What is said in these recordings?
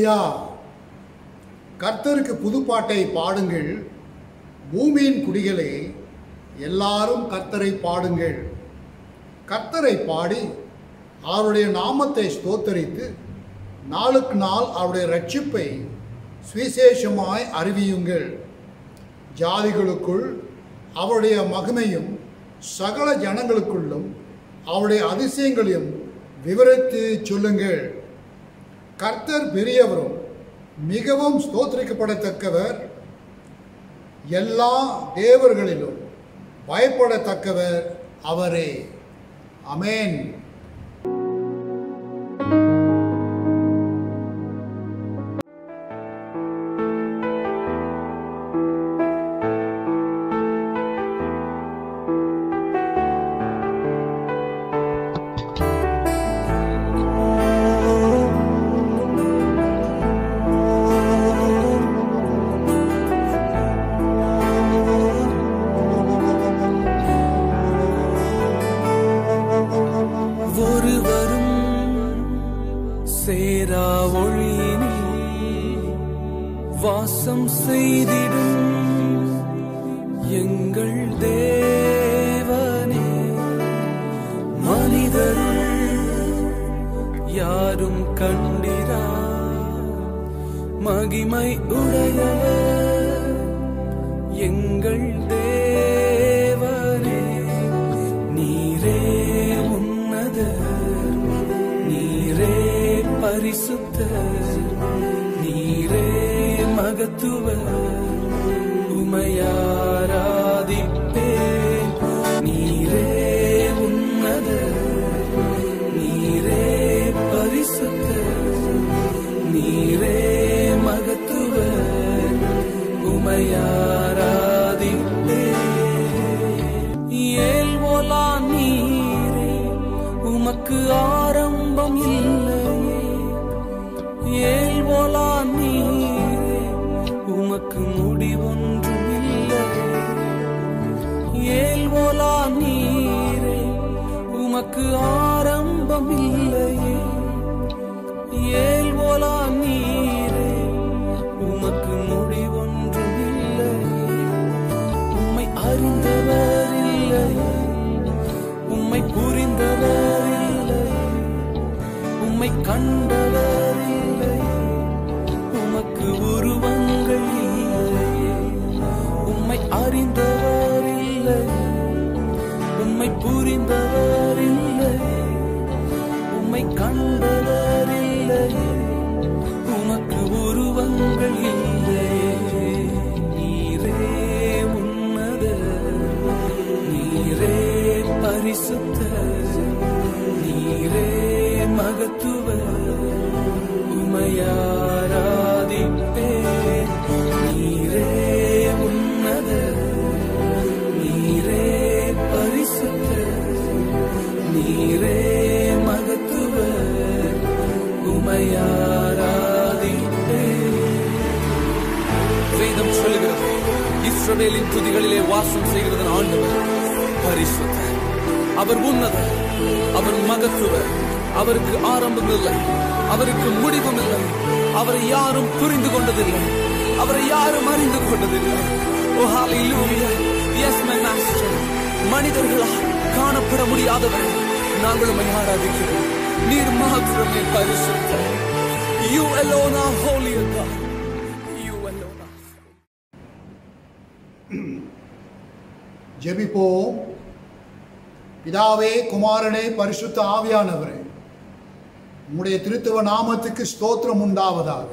ஹல்லேலூயா. கர்த்தருக்கு புதுப்பாட்டை பாடுங்கள், பூமியின் குடிகளே எல்லாரும் கர்த்தரை பாடுங்கள். கர்த்தரை பாடி அவருடைய நாமத்தை ஸ்தோத்தரித்து நாளுக்கு நாள் அவருடைய ரட்சிப்பை சுவிசேஷமாய் அறிவியுங்கள். ஜாதிகளுக்குள் அவருடைய மகிமையும் சகல ஜனங்களுக்குள்ளும் அவருடைய அதிசயங்களையும் விவரித்து சொல்லுங்கள். கர்த்தர் பெரியவரும் மிகவும் ஸ்தோத்திரிக்கப்படத்தக்கவர், எல்லா தேவர்களிலும் பயப்படத்தக்கவர் அவரே. ஆமென். சேரா ஒளியினில் வாசம் செய்திடும் எங்கள் தேவனே, மனிதருள் யாரும் கண்டிரா மகிமை உடையவர் எங்கள் தேவனே. நீரே உன்னதர், நீரே பரிசுத்தர், நீரே மகத்துவர், உமையாராதிப்பேன். நீரே உன்னதர், நீரே பரிசுத்தர், நீரே மகத்துவர், உமையாராதிப்பேன். ஏல்வோலா நீரே, உமக்கு ஆரம்பம் இல்லையே. ஏல்வோலா நீரே, உமக்கு முடிவொன்றும் இல்லையே. ஏல்வோலா நீரே, உமக்கு ஆரம்பம் இல்லையே. ஏல்வோலா நீரே, உமக்கு முடிவொன்றும் இல்லையே. உம்மை அறிந்தவர் இல்லையே, உம்மை புரிந்தவர் இல்லையே, உம்மை கண்டவர் இல்லையே, உமக்கு உருவங்கள் இல்லையே. உம்மை அறிந்தவர் இல்லையே, உம்மை புரிந்தவர் இல்லையே, உம்மை கண்டவர் இல்லையே, உமக்கு உருவங்கள் இல்லையே. நீரே உன்னதர், நீரே பரிசுத்தர், நீரே மகத்துவர், உமையாராதிப்பேன். நீரே உன்னதர், நீரே பரிசுத்தர், நீரே மகத்துவர், உமையாராதிப்பேன். வேதம் சொல்லுகிறது, இஸ்ரவேலின் துதிகளிலே வாசம் செய்கிறது ஆண்டவர் பரிசுத்தர். அவர் உன்னதர், அவர் மகத்துவர், அவருக்கு ஆரம்பம் இல்லை, அவருக்கு முடிவும் இல்லை. அவரை யாரும் புரிந்து கொண்டதில்லை, அவரை யாரும் அறிந்து கொண்டதில்லை. ஓ ஹalleluya, yes my master. மனிதர்களால் காணப்பட முடியாதவர், நாங்கள் உம்மை ஆராதிக்கிறோம். நீர் மாத்திரமே பரிசுத்தர். You alone are holy God. You alone are. ஜெபிப்போம். பிதாவே, குமாரனே, பரிசுத்த ஆவியானவரே, உம்முடைய திருத்துவ நாமத்துக்கு ஸ்தோத்திரம் உண்டாவதாக.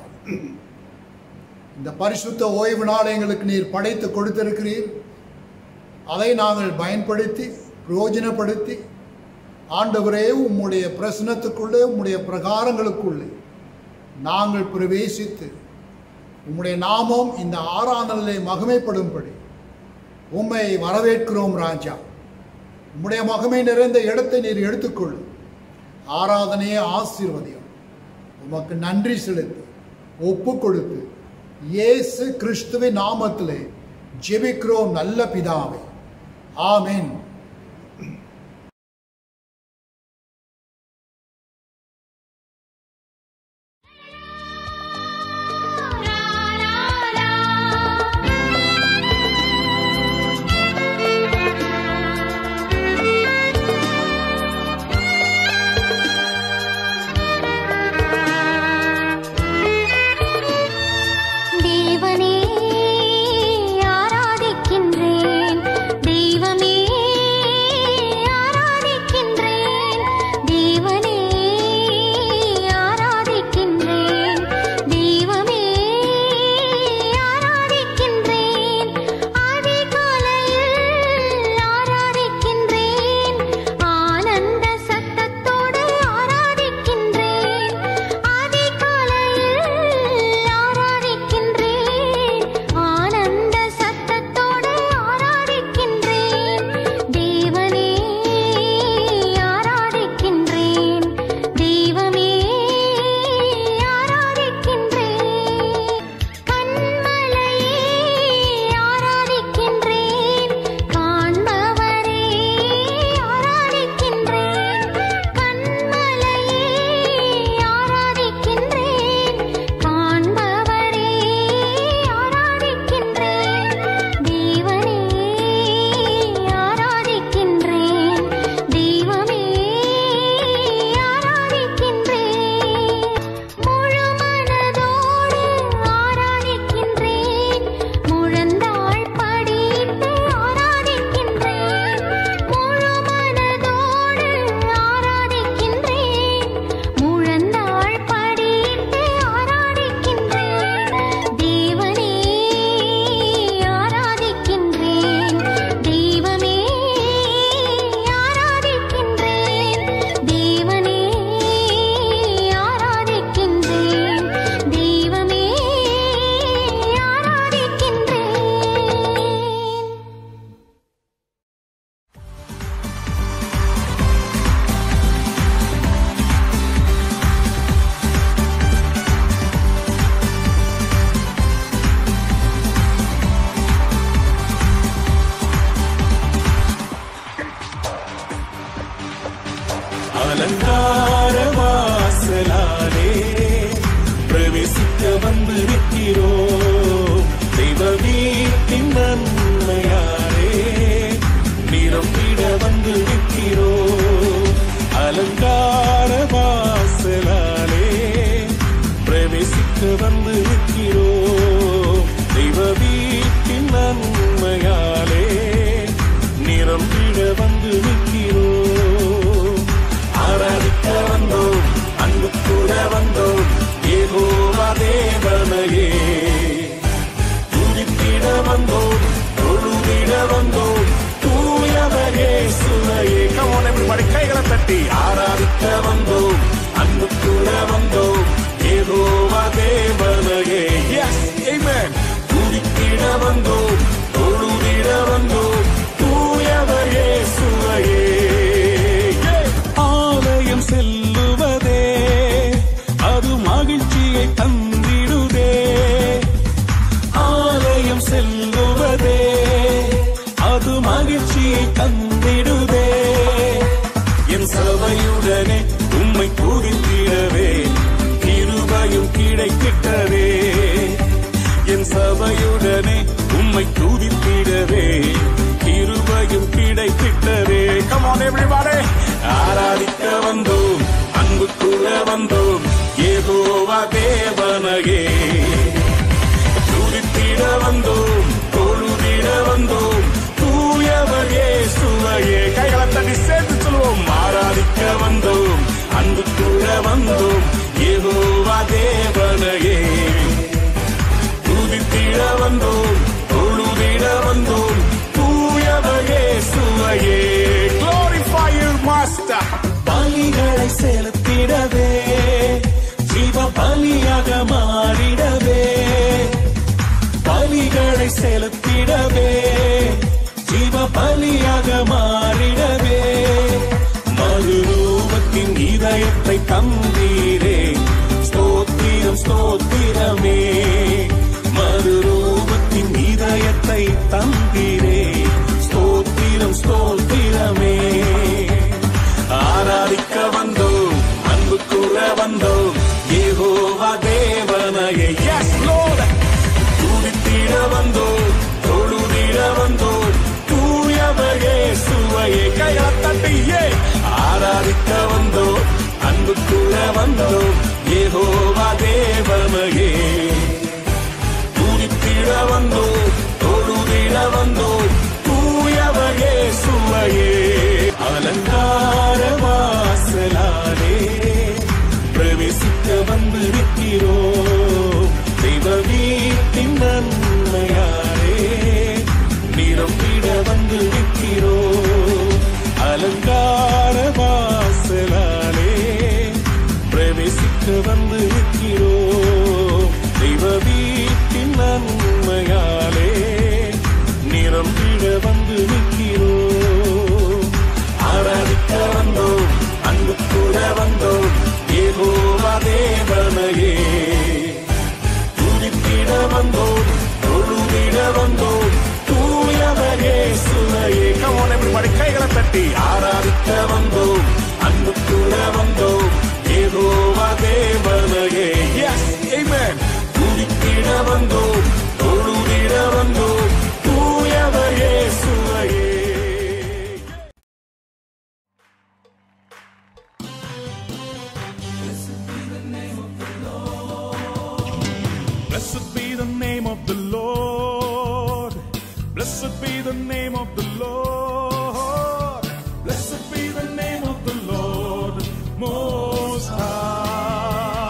இந்த பரிசுத்த ஓய்வு நாள் எங்களுக்கு நீர் படைத்து கொடுத்திருக்கிறீர். அதை நாங்கள் பயன்படுத்தி பிரயோஜனப்படுத்தி ஆண்டவரே, உம்முடைய பிரசனத்துக்குள்ளே, உம்முடைய பிரகாரங்களுக்குள்ளே நாங்கள் பிரவேசித்து உம்முடைய நாமம் இந்த ஆராதனையிலே மகிமைப்படும்படி உம்மை வரவேற்கிறோம் ராஜா. உம்முடைய மகிமை நிறைந்த இடத்தை நீர் எடுத்துக்கொள்ளும். ஆராதனையை ஆசீர்வதியும். உமக்கு நன்றி செலுத்தி ஒப்பு கொடுத்து இயேசு கிறிஸ்துவின் நாமத்திலே ஜெபிக்கிறோம் நல்ல பிதாவே. ஆமென். நிற்கிறோம். தெய்வ வீட்டின் நன்மையாலே நிரம்பிட வந்து நிற்கிறோம். ஆராதிக்க வந்தோம், அன்பு கூட வந்தோம், யெகோவா தேவனையே. துதித்திட வந்தோம், தொழுதிட வந்தோம், தூயவர் இயேசுவையே. Come on everybody, கைகளை தட்டி ஆராதிக்க வந்தோம், அன்பு கூட வந்தோம், யெகோவா தேவனையே. Yes, amen. துதித்திட வந்தோம், தொழுதிட வந்தோம், தூயவர் இயேசுவையே. ஆலயம் செல்லுவதே அது மகிழ்ச்சியை தந்திடுதே. ஆலயம் செல்லுவதே அது மகிழ்ச்சியை தந்திடுதே. என் சபையுடனே உம்மை துதித்திடவே கிருபையும் கிடைத்திட்டதே. என் சபையுடனே உம்மை துதித்திடவே கிருபையும் கிடைத்திட்டதே. Come on everybody, ஆராதிக்க வந்தோம், அன்பு கூட வந்தோம், யெகோவா தேவனையே. துதித்திட வந்தோம், தொழுதிட வந்தோம், தூயவர் இயேசுவையே. கைகளை தட்டி சேர்த்து சொல்வோம், ஆராதிக்க வந்தோம், அன்பு கூட வந்தோம், யெகோவா தேவனையே. துதித்திட வந்தோம், தொழுதிட வந்தோம், தூயவர் இயேசுவையே. Glorify your master. பலிகளை செலுத்திடவே ஜீவ பலியாக மாறிடவே. பலிகளை செலுத்திடவே ஜீவ பலியாக மாறிடவே. மறுரூபத்தின் இதயத்தை தந்தீரே, ஸ்தோத்திரம் ஸ்தோத்திரமே. மறுரூபத்தின் இதயத்தை தந்தீரே, ஸ்தோத்திரம் ஸ்தோத்திரமே. ஆராதிக்க வந்தோம், அன்பு கூற வந்தோம், யெகோவா தேவனையே. Yes Lord. துதித்திட வந்தோம், தொழுதிட வந்தோம், தூயவர் இயேசுவையே. கைகளை தட்டி ஆராதிக்க வந்தோம், அன்பு கூற வந்தோம், யெகோவா தேவனையே. துதித்திட வந்தோம், தொழுதிட வந்தோம், தூயவர் இயேசுவையே. அலங்கார வாசலாலே பிரவேசிக்க வந்து நிற்கிறோம். தெய்வ வீட்டின் நன்மையாலே நிரம்பிட வந்து நிற்கிறோம். அலங்கார வாசலாலே பிரவேசிக்க வந்து நிற்கிறோம். தெய்வ வீட்டின் நன்மையாலே நிரம்பிட வந்து நிற்கிறோம். ஆராதிக்க வந்தோம், அன்பு கூட வந்தோம், யெகோவா தேவனையே. துதித்திட வந்தோம், தொழுதிட வந்தோம், தூயவர் இயேசுவையே. Come on everybody, கைகளை தட்டி ஆராதிக்க வந்தோம், அன்பு கூட வந்தோம், யெகோவா தேவனையே. Yes, amen. துதித்திட வந்தோம், தொழுதிட வந்தோம், தூயவர் இயேசுவையே. Blessed be the name of the Lord. Blessed be the name of the Lord. Blessed be the name of the Lord Most High.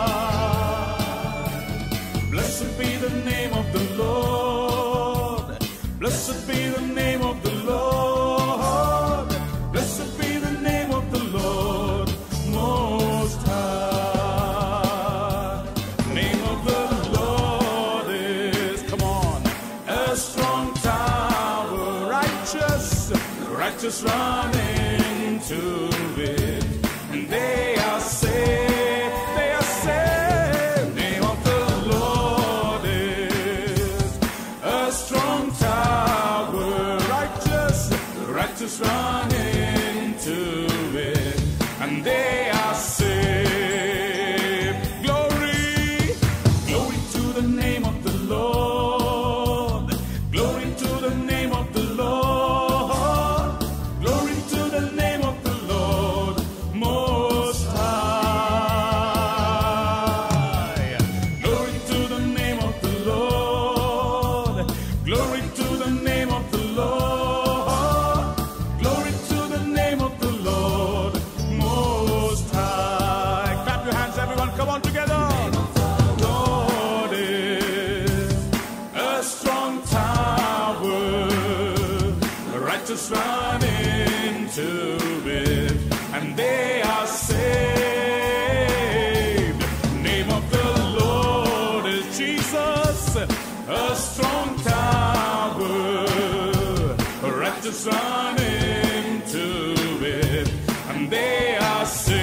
Blessed be the name of the Lord. Blessed be the name of the Lord. Blessed be the name of the Lord Most High. Name of the Lord is, come on, a strong tower, righteous run into it, and they are saved, they are saved. Name of the Lord is a strong tower, righteous run into it, and they are saved. Glory, glory to the name of the Lord. Glory to the name of the Lord. Glory to the name of the Lord Most into it, and they are saved. Name of the Lord is Jesus, a strong tower, righteous run into it, and they are saved.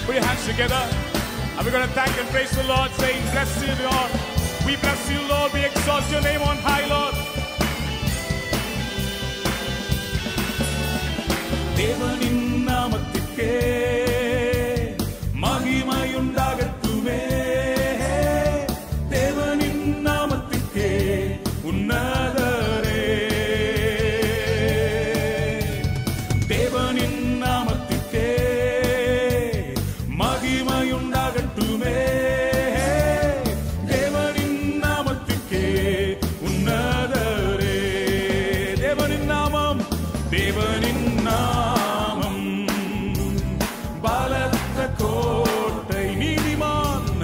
Put your hands together. And we're going to thank and praise the Lord, saying, bless you, Lord. We bless you, Lord. We exalt your name on high, Lord. தேவனின் நாமத்துக்கே மகிமையுண்டாகட்டுமே. தேவனின் நாமத்துக்கே உன்னதரே. தேவனின் நாமத்துக்கே மகிமையுண்டாகட்டுமே. தேவனின் நாமத்துக்கே உன்னதரே. தேவனின் நாமம், தேவனின் நாமம் பலத்த கோட்டை. நீதிமான்,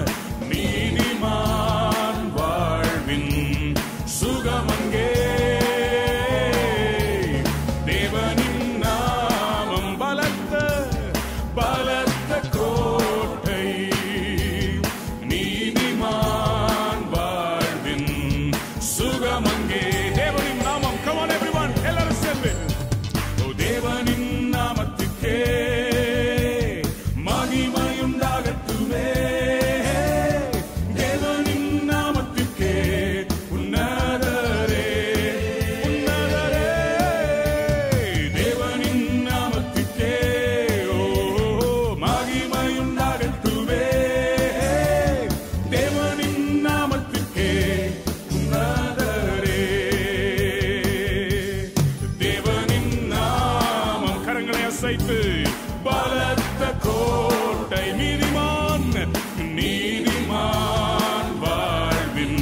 நீதிமான் வாழ்வின் சுகமங்கே. தேவனின் நாமம் பலத்த பலத்த கோட்டை. நீதிமான் வாழ்வின் சுகமங்கே. தேவனின் நாமம். Come on everyone, எல்லாரும் சேர்ந்து. ஓ தேவனின் நாமத்துக்கே மகிமையுண்டாகட்டுமே. தேவனின் நாமத்துக்கே உன்னதரே. உன்னதரே. தேவனின் நாமத்துக்கே ஓ மகிமையுண்டாகட்டுமே. தேவனின் நாமத்துக்கே உன்னதரே. தேவனின் நாமம். கரங்களை அசைத்து. பலத்த கோட்டை. நீதிமான், நீதிமான் வாழ்வின்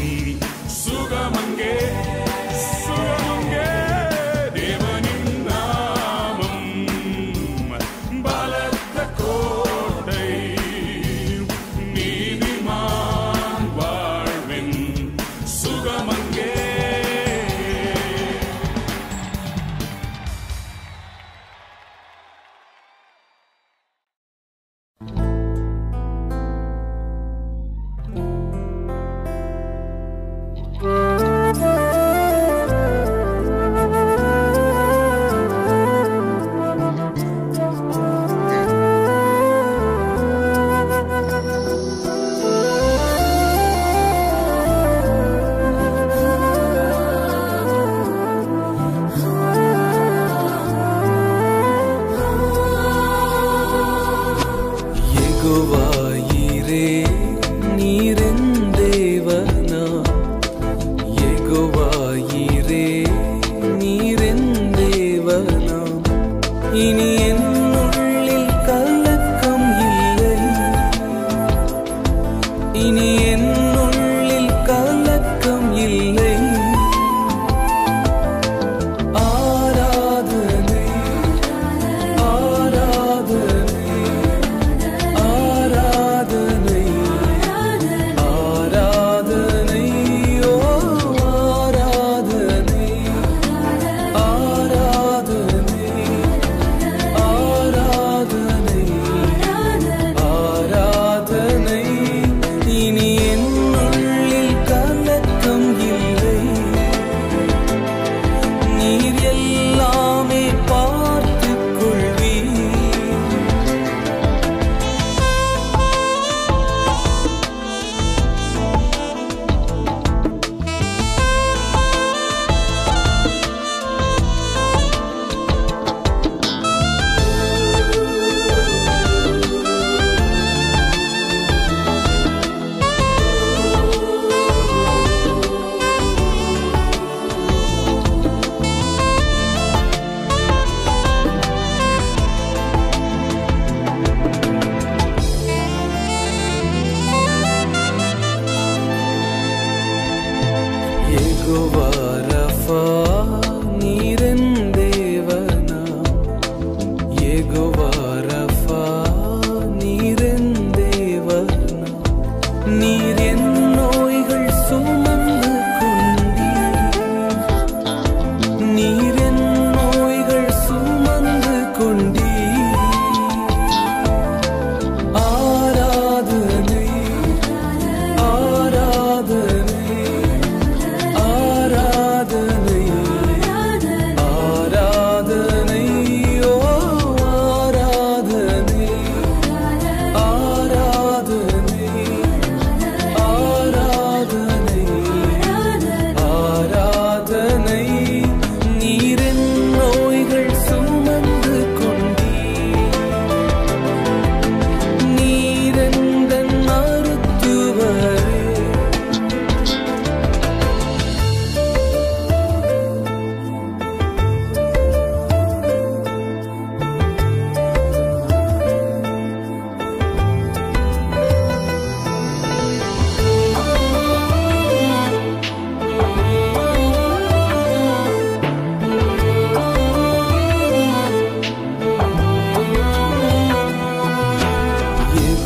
சுகமங்கே. சுகமங்கே. தேவனின் நாமம் பலத்த கோட்டை. நீதிமான் வாழ்வின் சுகமங்கே. யெகோவாயிரே, நீரென் தேவனா. யெகோவாயிரே, நீரென் தேவனா. இனி என் உள்ளில் கலக்கம் இல்லை. இனி என் உள்ளில் கலக்கம் இல்லை. ஆராதனை, ஆராதனை, ஆராதனை.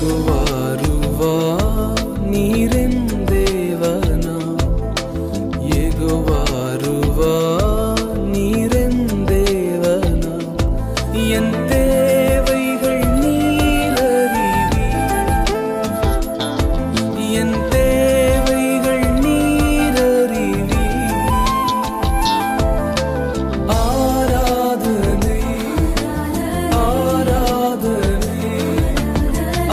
யெகோவா நீரென் தேவனா, யெகோவா நீரென் தேவனா, என் தேவைகள் நீரறிவீர், என் தேவைகள் நீரறிவீர். ஆராதனை ஆராதனை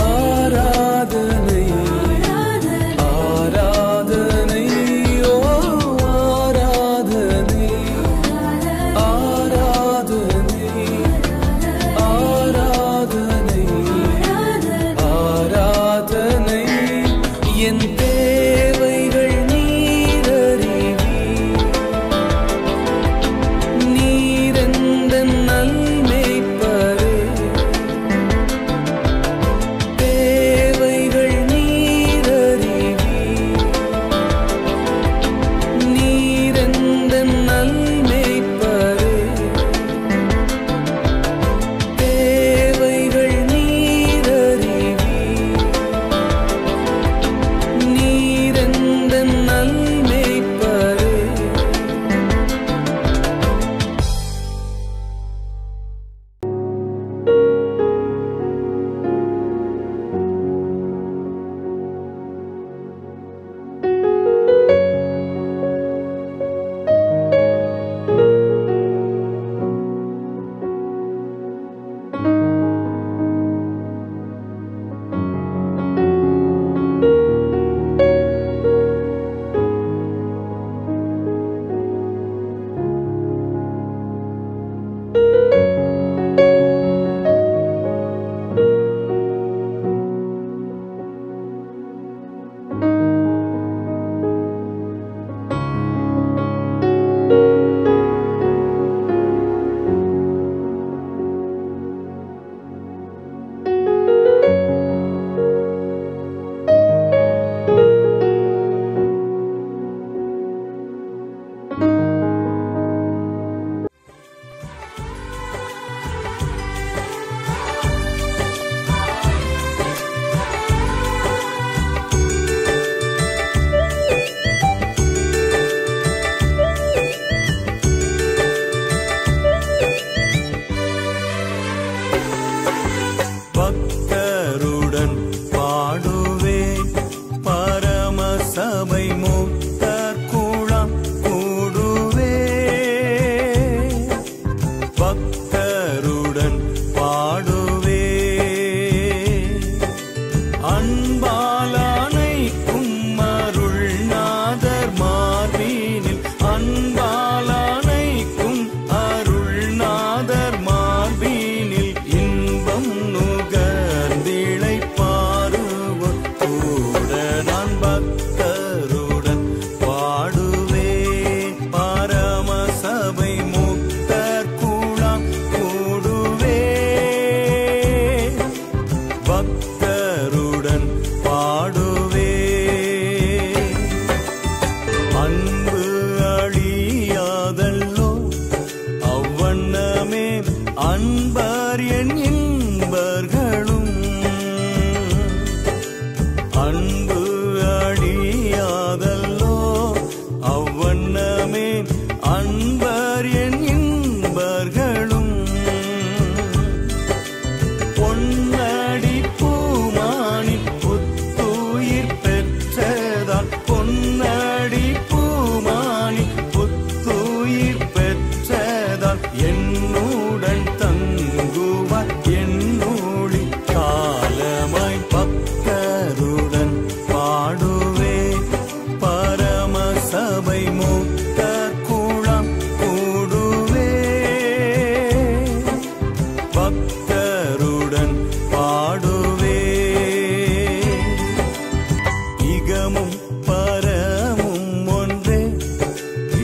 ஆராதனை ஆராதனை ஓ ஆராதனை ஆராதனை ஆராதனை ஆராதனை, என் தேவைகள் நீரறிவீர், நீரெந்தன் நல்மேய்ப்பரே, தேவைகள் நீரறிவீர், நீரெந்தன் நல்மேய்ப்பரே, தேவைகள் நீரறிவீர், நீரெந்தன் நல்மேய்ப்பரே. பக்தருடன் பாடுவே பரமசபை முக்தர் குழாம் கூடுவே, பக்தருடன் பாடுவே அன்பாலானைக்கும் அருள்நாதர் மார்பினில், அன்பாலானைக்கும் அருள்நாதர் மார்பினில் இன்பம் நுகர்ந்திளை பாருவோர் கூட நான் பக்தருடன் பாடுவே பரமசபை முக்தர் குழாம் கூடுவே, பக்தருடன் பாடுவே. அன்பு அழியாதல்லோ அவ்வண்ணமே அன்பர் என் இன்பர்களும், அன்பு அழியாதல்லோ அவ்வண்ணமே அன்பர் என் இன்பர்களும், பொன்னடி பூமானின் புத்துயிர் பெற்றதால், பொன்னடி பூமானின் புத்துயிர் பெற்றதால் என்னுடன் தங்குவார் என்னொளி காலமாய். பக்தருடன் பாடுவே பரமசபை முக்தர் குழாம் கூடுவே, பக்தருடன் பாடுவே. இகமும் பரமும் ஒன்றே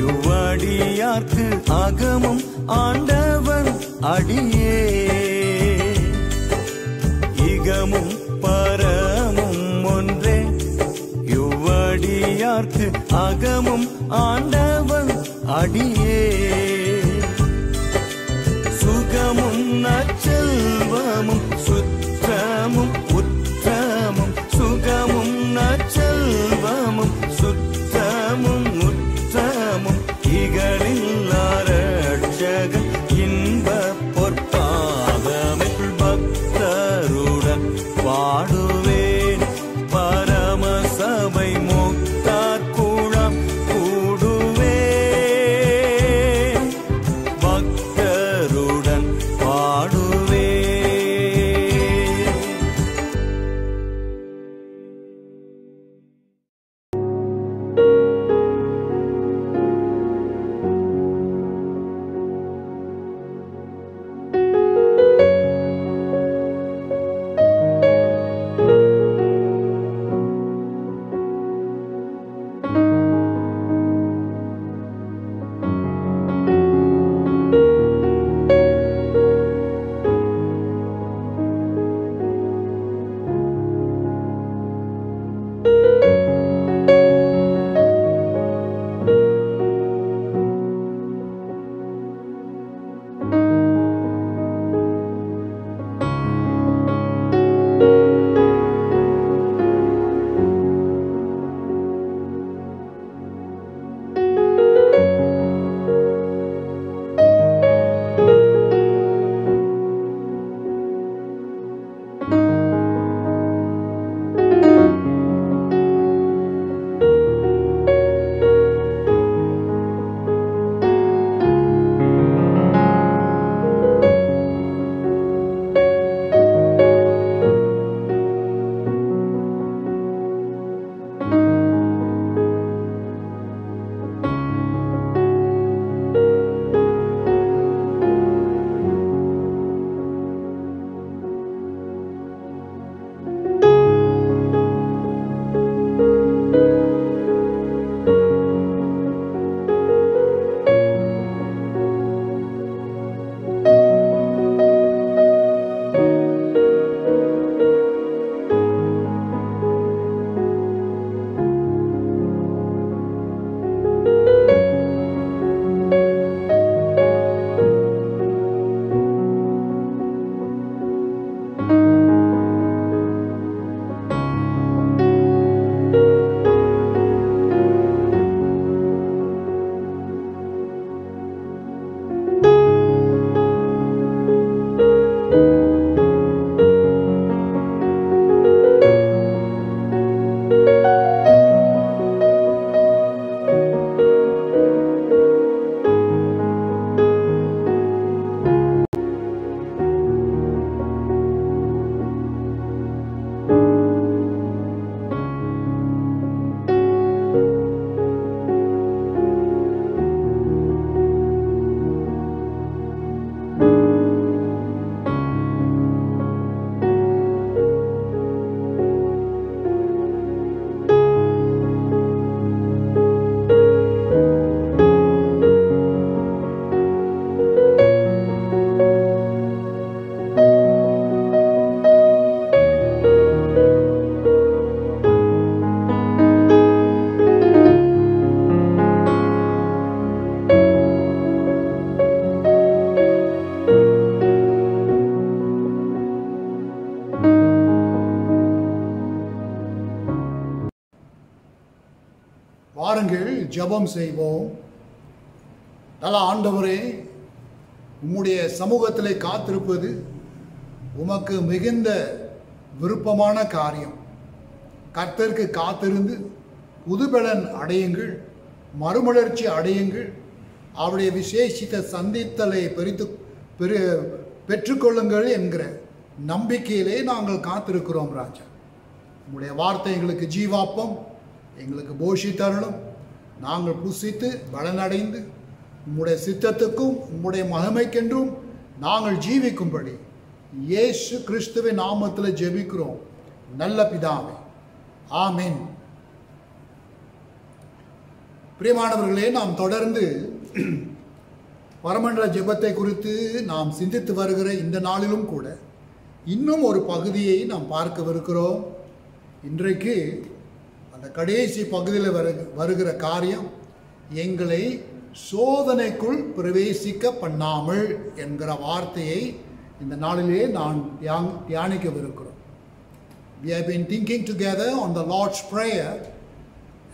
இவ்வடியார்க்கு அகமும் ஆண்டவன் அடியே, இகமும் பரமும் ஒன்றே இவ்வடியார்க்கு அகமும் ஆண்டவன் அடியே, சுகமும் நற்செல்வமும் சுற்றமும் உற்ற பாடுவேன். பரமசபை முக்தார் குழாம் கூடுவேன். பக்தருடன் பாடுவேன். வாருங்கள் ஜெபம் செய்வோம். நல்ல ஆண்டவரே, உம்முடைய சமூகத்திலே காத்திருப்பது உமக்கு மிகுந்த விருப்பமான காரியம். கர்த்தருக்கு காத்திருந்து புதுபலன் அடையுங்கள், மறுமலர்ச்சி அடையுங்கள், அவருடைய விசேஷித்த சந்தித்தலை பெற்றுக்கொள்ளுங்கள் என்கிற நம்பிக்கையிலே நாங்கள் காத்திருக்கிறோம் ராஜா. உம்முடைய வார்த்தை எங்களுக்கு ஜீவாப்பம், எங்களுக்கு போஷித்தருளும். நாங்கள் புசித்து பலனடைந்து உம்முடைய சித்தத்துக்கும் உம்முடைய மகிமைக்கென்றும் நாங்கள் ஜீவிக்கும்படி இயேசு கிறிஸ்துவின் நாமத்தில் ஜெபிக்கிறோம் நல்ல பிதாவே, ஆமென். பிரியமானவர்களே, நாம் தொடர்ந்து பரமண்டல ஜெபத்தை குறித்து நாம் சிந்தித்து வருகிற இந்த நாளிலும் கூட இன்னும் ஒரு பகுதியை நாம் பார்க்கவிருக்கிறோம். இன்றைக்கு அந்த கடைசி பகுதியில் வருகிற காரியம், எங்களை சோதனைக்குள் பிரவேசிக்க பண்ணாமல் என்கிற வார்த்தையை இந்த நாளிலே நான் தியானிக்கவிருக்கிறோம். We have been thinking together on the Lord's Prayer,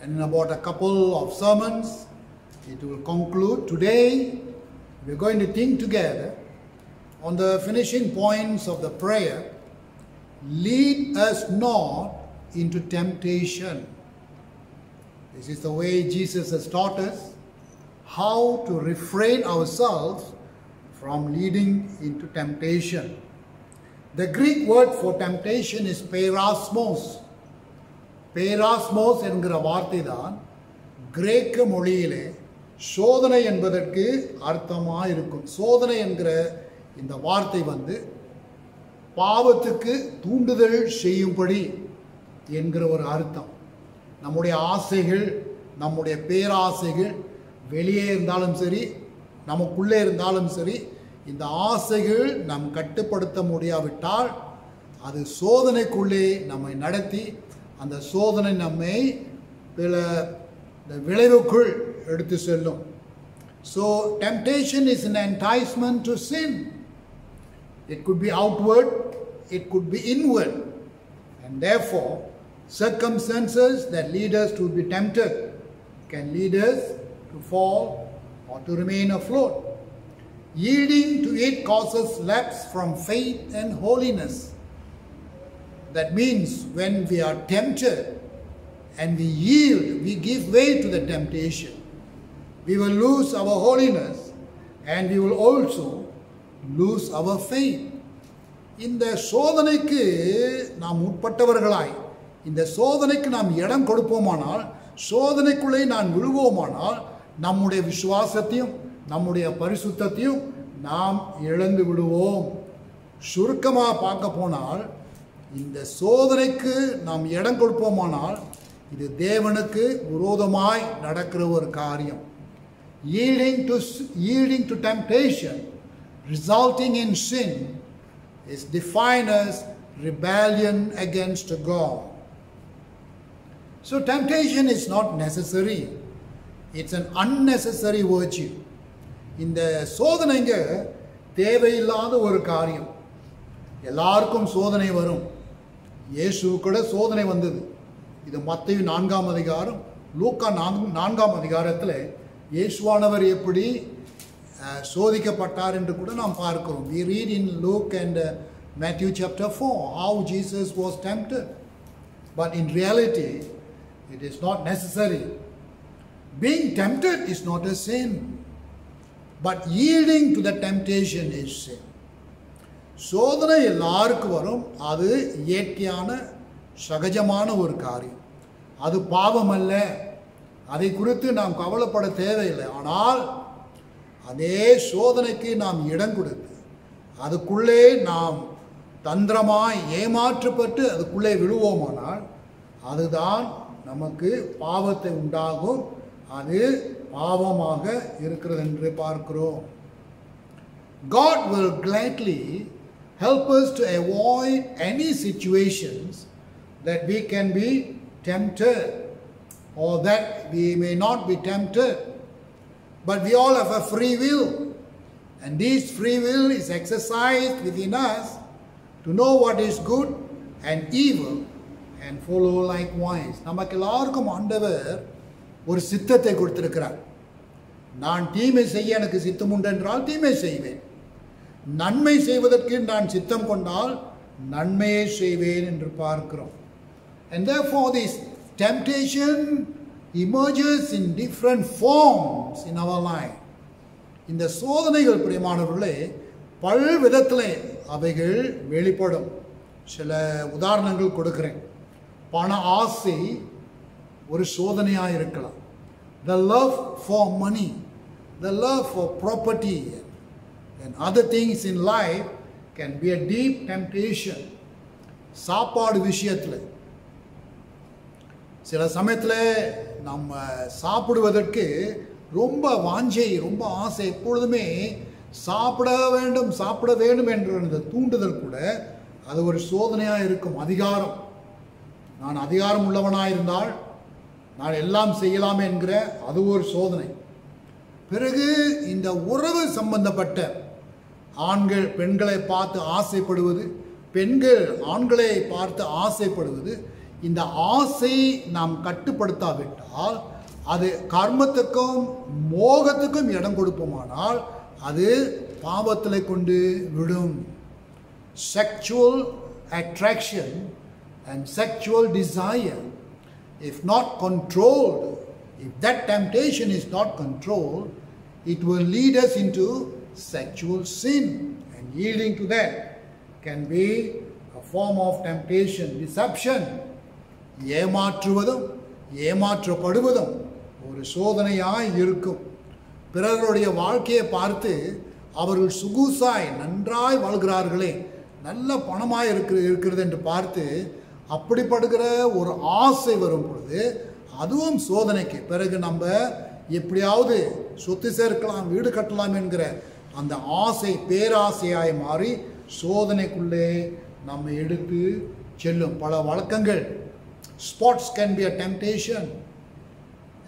and in about a couple of sermons it will conclude. Today we are going to think together on the finishing points of the prayer, lead us not into temptation. This is the way Jesus has taught us how to refrain ourselves from leading into temptation. The Greek word for temptation is perasmos. Perasmos என்கிற வார்த்தை தான் கிரேக்க மொழியிலே சோதனை என்பதற்கு அர்த்தமாக இருக்கும். சோதனை என்கிற இந்த வார்த்தை பாவத்துக்கு தூண்டுதல் செய்யும்படி என்கிற ஒரு அர்த்தம். நம்முடைய ஆசைகள், நம்முடைய பேராசைகள் வெளியே இருந்தாலும் சரி, நமக்குள்ளே இருந்தாலும் சரி, இந்த ஆசைகள் நாம் கட்டுப்படுத்த முடியாவிட்டால் அது சோதனைக்குள்ளே நம்மை நடத்தி அந்த சோதனை நம்மை பல விளைவுக்குள் எடுத்து செல்லும். So temptation is an enticement to sin. It could be outward, it could be inward, and therefore circumstances that lead us to be tempted can lead us to fall or to remain afloat. Yielding to it causes lapse from faith and holiness. That means when we are tempted and we yield, we give way to the temptation, we will lose our holiness and we will also lose our faith. இந்த சோதனைக்கு நாம் உட்பட்டவர்களாய், இந்த சோதனைக்கு நாம் இடம் கொடுப்போமானால், சோதனைக்குள்ளே நான் விழுவோமானால் நம்முடைய விசுவாசத்தையும் நம்முடைய பரிசுத்தத்தையும் நாம் இழந்து விடுவோம். சுருக்கமாக பார்க்க போனால் இந்த சோதனைக்கு நாம் இடம் கொடுப்போமானால் இது தேவனுக்கு விரோதமாய் நடக்கிற ஒரு காரியம். Yielding to temptation resulting in sin is defined as rebellion against God. So temptation is not necessary. It's an unnecessary virtue. இந்த சோதனைங்க தேவையில்லாத ஒரு காரியம். எல்லாருக்கும் சோதனை வரும். இயேசு கூட சோதனை வந்தது. இது மத்தேயு 4ஆம் அதிகாரம், லூக்கா 4ஆம் அதிகாரத்தில் இயேசுவானவர் எப்படி சோதிக்கப்பட்டார் என்று கூட நாம் பார்க்கிறோம். We read in Luke and Matthew chapter 4 how Jesus was tempted. But in reality, it is not necessary. Being tempted is not a sin. But yielding to the temptation is sin. சோதனை எல்லாருக்கும் வரும். அது இயற்கையான சகஜமான ஒரு காரியம். அது பாவம் அல்ல. அதை குறித்து நாம் கவலைப்பட தேவையில்லை. ஆனால் அதே சோதனைக்கு நாம் இடம் கொடுத்து அதுக்குள்ளே நாம் தந்திரமாய் ஏமாற்றப்பட்டு அதுக்குள்ளே விழுவோமானால் அதுதான் நமக்கு பாவத்தை உண்டாகும். அது பாவமாக இருக்கிறது என்று பார்க்கிறோம். God will gladly help us to avoid any situations that we can be tempted or that we may not be tempted. But we all have a free will, and this free will is exercised within us to know what is good and evil and follow likewise. நமக்கு எல்லாருக்கும் ஆண்டவர் ஒரு சித்தத்தை கொடுத்திருக்கிறார். நான் தீமை செய்ய எனக்கு சித்தம் உண்டு என்றால் தீமை செய்வேன், நன்மை செய்வதற்கு நான் சித்தம் கொண்டால் நன்மையை செய்வேன் என்று பார்க்கிறோம். And therefore this temptation emerges in different forms in our life. இந்த சோதனைகள் பிரியமானவர்களே பல விதத்திலே அவைகள் வெளிப்படும். சில உதாரணங்கள் கொடுக்கிறேன். பண ஆசை ஒரு சோதனையாக இருக்கலாம். The love for money, the love for property and other things in life can be a deep temptation. சாப்பாடு விஷயத்தில் சில சமயத்தில் நம்ம சாப்பிடுவதற்கு ரொம்ப வாஞ்சை, ரொம்ப ஆசை, எப்பொழுதுமே சாப்பிட வேண்டும் என்ற அந்த தூண்டுதல் கூட அது ஒரு சோதனையாக இருக்கும். அதிகாரம், நான் அதிகாரம் உள்ளவனாக இருந்தால் நான் எல்லாம் செய்யலாமே என்கிற அது ஒரு சோதனை. பிறகு இந்த உறவு சம்பந்தப்பட்ட ஆண்கள் பெண்களை பார்த்து ஆசைப்படுவது, பெண்கள் ஆண்களை பார்த்து ஆசைப்படுவது, இந்த ஆசை நாம் கட்டுப்படுத்தாவிட்டால் அது கர்மத்துக்கும் மோகத்துக்கும் இடம் கொடுப்போமானால் அது பாவத்தில் கொண்டு விடும். Sexual attraction and sexual desire, if not controlled, if that temptation is not controlled, it will lead us into sexual sin, and yielding to that can be a form of temptation, deception. ஏமாற்றுவதும் ஏமாற்றப்படுவதும் ஒரு சோதனையாய் இருக்கும். பிறருடைய வாழ்க்கையை பார்த்து அவர்கள் சுகுசாய் நன்றாய் வாழ்கிறார்களே, நல்ல பணமாய் இருக்கிறது என்று பார்த்து அப்படிப்படுகிற ஒரு ஆசை வரும் பொழுது அதுவும் சோதனைக்கு. பிறகு நம்ம எப்படியாவது சொத்து சேர்க்கலாம், வீடு கட்டலாம் என்கிற அந்த ஆசை பேராசையாய் மாறி சோதனைக்குள்ளே நம்ம எடுத்து செல்லும். பல வழக்கங்கள், sports can be a temptation,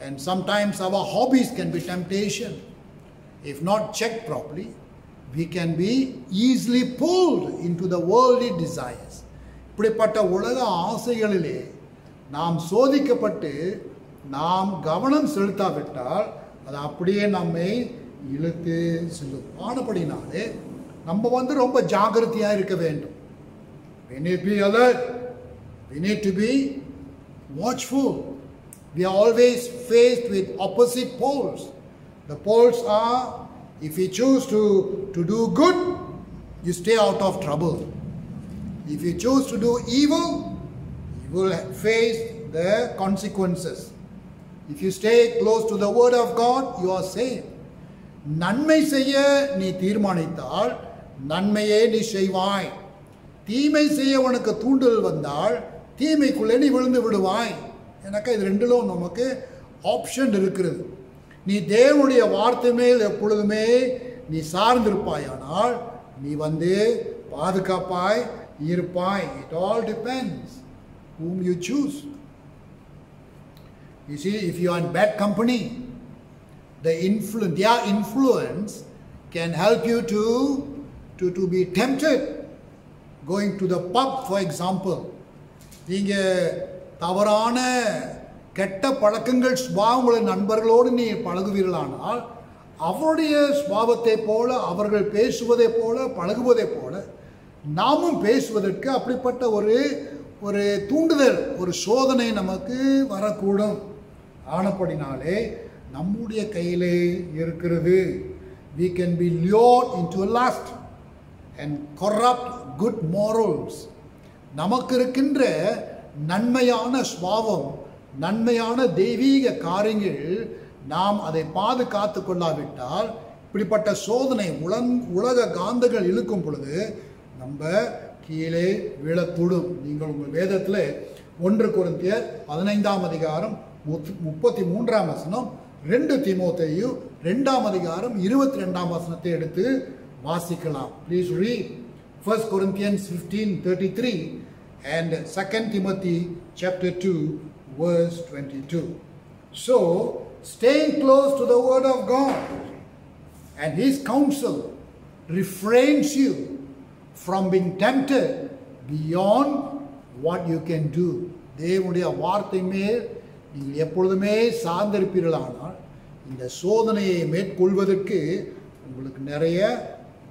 and sometimes our hobbies can be temptation. If not checked properly, we can be easily pulled into the worldly desires. இப்படிப்பட்ட உலக ஆசைகளிலே நாம் சோதிக்கப்பட்டு நாம் கவனம் செலுத்தாவிட்டால் அது அப்படியே நம்மை இழுத்து செல்லும். ஆனபடினாலே நம்ம ரொம்ப ஜாகிரதையாக இருக்க வேண்டும். We need to be alert. We need to be watchful. We are always faced with opposite poles. The poles are, if you choose to do good, you stay out of trouble. If you choose to do evil, you will face the consequences. If you stay close to the word of God, you are saved. நன்மை செய்ய நீ தீர்மானித்தால் நன்மையே நீ செய்வாய். தீமை செய்ய உனக்கு தூண்டல் வந்தால் தீமைக்குள்ளே நீ விழுந்து விடுவாய். எனக்கு இது ரெண்டிலும் நமக்கு ஆப்ஷன் இருக்கிறது. நீ தேவனுடைய வார்த்தை மேல் எப்பொழுதுமே நீ சார்ந்திருப்பாயானால் நீ பாதுகாப்பாய் இருப்பாய். It all depends whom you choose. You see, if you are in bad company, their influence can help you to be tempted. Going to the pub, for example, நீங்கள் தவறான கெட்ட பழக்கங்கள் சுபாவங்களை நண்பர்களோடு நீ பழகுவீர்களானால் அவருடைய சுபாவத்தை போல அவர்கள் பேசுவதை போல பழகுவதை போல நாமும் பேசுவதற்கு அப்படிப்பட்ட ஒரு தூண்டுதல், ஒரு சோதனை நமக்கு வரக்கூடும். ஆனபடினாலே நம்முடைய கையிலே இருக்கிறது. We can be lured into a lust and corrupt good morals. நமக்கு இருக்கின்ற நன்மையான சுபாவம், நன்மையான தெய்வீக காரியங்கள் நாம் அதை பாதுகாத்து கொள்ளாவிட்டால் இப்படிப்பட்ட சோதனை உலக காந்தங்கள் இழுக்கும் பொழுது நம்ம கீழே விழக்கூடும். நீங்கள் உங்கள் வேதத்தில் 1 கொரிந்தியர் 15ஆம் அதிகாரம் 33ஆம் வசனம், 2 தீமோத்தேயு 2ஆம் அதிகாரம் 22ஆம் வசனத்தை எடுத்து வாசிக்கலாம். Please read 1 Corinthians 15:33 and 2 Timothy chapter 2 verse 22. So, staying close to the word of God and his counsel refrains you from being tempted beyond what you can do. தேவனுடைய வார்த்தை மேல் நீங்கள் எப்பொழுதுமே சார்ந்திருப்பீர்களானால் இந்த சோதனையை மேற்கொள்வதற்கு உங்களுக்கு நிறைய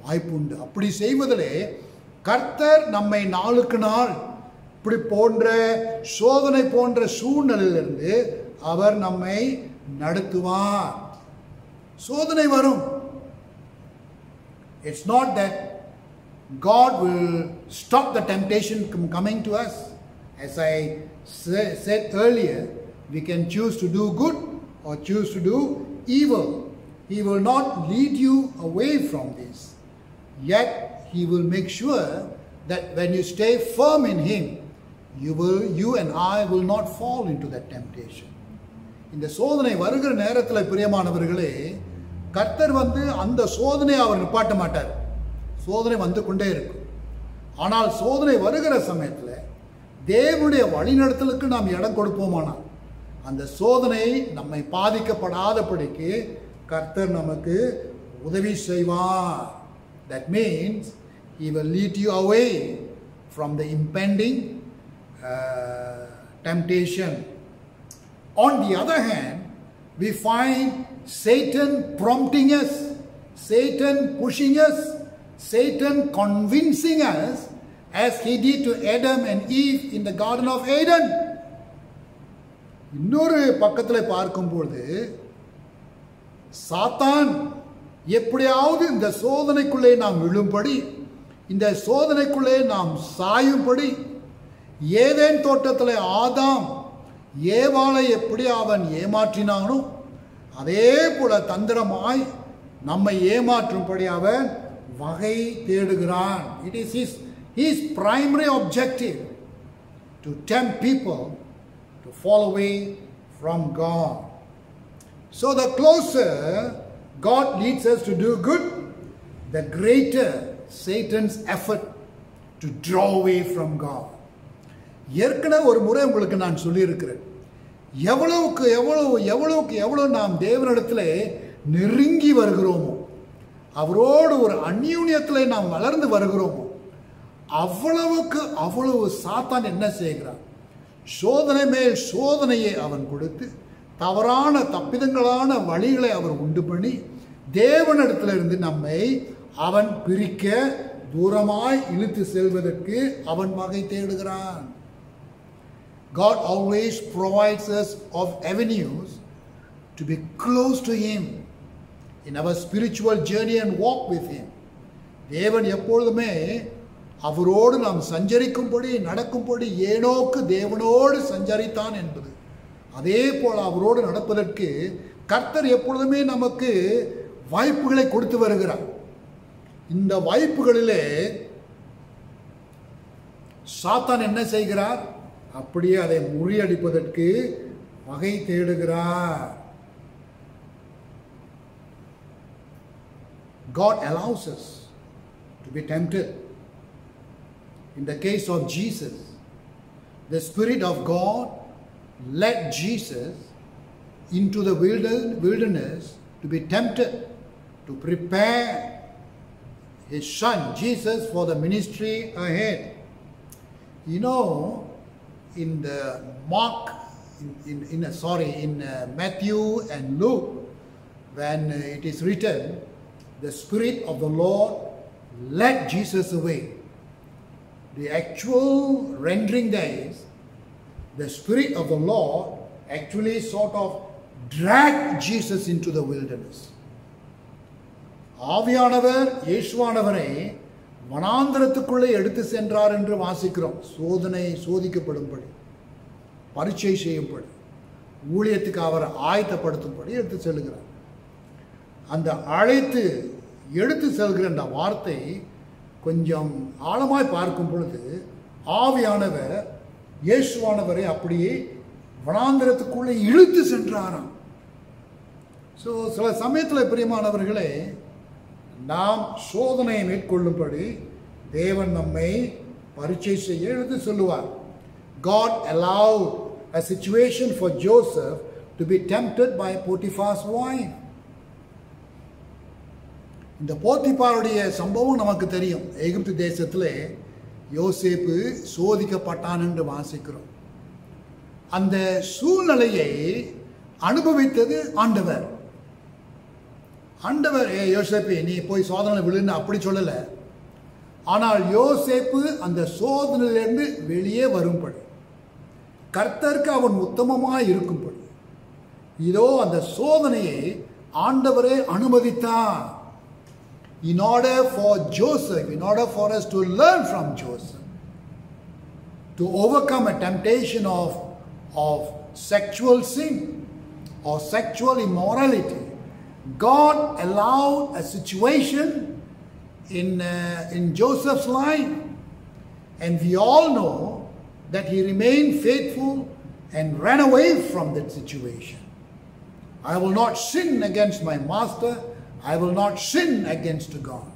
வாய்ப்புண்டு. அப்படி செய்வதிலே கர்த்தர் நம்மை நாளுக்கு நாள் இப்படி போன்ற சோதனை போன்ற சூழ்நிலையிலிருந்து அவர் நம்மை நடத்துவார். சோதனை வரும். It's not that God will stop the temptation from coming to us. As I said earlier, we can choose to do good or choose to do evil. He will not lead you away from this. Yet he will make sure that when you stay firm in him, you and I will not fall into that temptation. இந்த சோதனை வருகிற நேரத்தில் பிரியமானவர்களே, கர்த்தர் அந்த சோதனையை அவர் நிப்பாட்ட மாட்டார். சோதனை வந்து கொண்டே இருக்கும். ஆனால் சோதனை வருகிற சமயத்தில் தேவனுடைய வழிநடத்தலுக்கு நாம் இடம் கொடுப்போமானால் அந்த சோதனை நம்மை பாதிக்கப்படாதபடிக்கு கர்த்தர் நமக்கு உதவி செய்வார். That means he will lead you away from the impending temptation. On the other hand, we find Satan prompting us, Satan pushing us, Satan convincing us, as he did to Adam and Eve in the Garden of Eden. இன்னொரு பக்கத்தில் பார்க்கும்போது சாத்தான் எப்படியாவது இந்த சோதனைக்குள்ளே நாம் விழும்படி, இந்த சோதனைக்குள்ளே நாம் சாயும்படி, Eden தோட்டத்தில் ஆதாம் ஏவாளை எப்படி அவன் ஏமாற்றினானோ அதே போல தந்திரமாய் நம்மை ஏமாற்றும்படி அவன் வகை தேடுகிறான். It is his primary objective to tempt people to fall away from God. So the closer God leads us to do good, the greater Satan's effort to draw away from God. ஏற்கனவே ஒரு முறை உங்களுக்கு நான் சொல்லியிருக்கிறேன், எவ்வளவுக்கு எவ்வளவு நாம் தேவனிடத்தில் நெருங்கி வருகிறோமோ, அவரோடு ஒரு அந்யூன்யத்தில் நாம் வளர்ந்து வருகிறோமோ, அவ்வளவுக்கு அவ்வளவு சாத்தான் என்ன செய்கிறான், சோதனை மேல் சோதனையை அவன் கொடுத்து தவறான தப்பிதங்களான வழிகளை அவர் உண்டு பண்ணி தேவனிடத்திலிருந்து நம்மை அவன் பிரிக்க தூரமாய் இழுத்து செல்வதற்கு அவன் வகை தேடுகிறான். God always provides us of avenues to be close to Him in our spiritual journey and walk with Him. தேவன் எப்பொழுதுமே அவரோடு நாம் சஞ்சரிக்கும்படி நடக்கும்படி, ஏனோக்கு தேவனோடு சஞ்சரித்தான் என்பது அதே போல அவரோடு நடப்பதற்கு கர்த்தர் எப்பொழுதுமே நமக்கு வாய்ப்புகளை கொடுத்து வருகிறார். இந்த வாய்ப்புகளிலே சாத்தான் என்ன செய்கிறார், அப்படியே அதை முறியடிப்பதற்கு வகை தேடுகிறார். God allows us to be tempted. In the case of Jesus, the Spirit of God led Jesus into the wilderness to be tempted, to prepare His Son Jesus for the ministry ahead. You know, in the Matthew and Luke, when it is written, the Spirit of the Lord led Jesus away. The actual rendering there is, the Spirit of the Lord actually sort of dragged Jesus into the wilderness. ஆவியானவர் இயேசுவானவரை வனாந்தரத்துக்குள்ளே எடுத்து சென்றார் என்று வாசிக்கிறோம். சோதிக்கப்படும்படி, பரீட்சை செய்யும்படி, ஊழியத்துக்கு அவரை ஆயத்தப்படுத்தும்படி எடுத்து செல்கிறார். அந்த அழைத்து எடுத்து செல்கிற அந்த வார்த்தை கொஞ்சம் ஆழமாய் பார்க்கும் பொழுது ஆவியானவர் இயேசுவானவரை அப்படியே வனாந்தரத்துக்குள்ளே இழுத்து சென்றாராம். ஸோ சில சமயத்தில் பிரியமானவர்களே, நாம் சோதனையை மேற்கொள்ளும்படி தேவன் நம்மை பரீட்சை செய்ய எடுத்து சொல்லுவார். God allowed a situation for Joseph to be tempted by Potiphar's wife. இந்த போத்திபாருடைய சம்பவம் நமக்கு தெரியும். எகிப்து தேசத்தில் யோசேப்பு சோதிக்கப்பட்டான் என்று வாசிக்கிறோம். அந்த சூழ்நிலையை அனுபவித்தது ஆண்டவர். ஆண்டவர் யோசேப்பு நீ போய் சோதனை விழுன்னு அப்படி சொல்லலை. ஆனால் யோசேப்பு அந்த சோதனையிலிருந்து வெளியே வரும்படி, கர்த்தருக்கு அவன் உத்தமமாக இருக்கும்படி, இதோ அந்த சோதனையை ஆண்டவரே அனுமதித்தார். In order for Joseph, in order for us to learn from Joseph, to overcome a temptation of sexual sin or sexual immorality, God allowed a situation in Joseph's life, and we all know that he remained faithful and ran away from that situation. I will not sin against my master, I will not sin against God.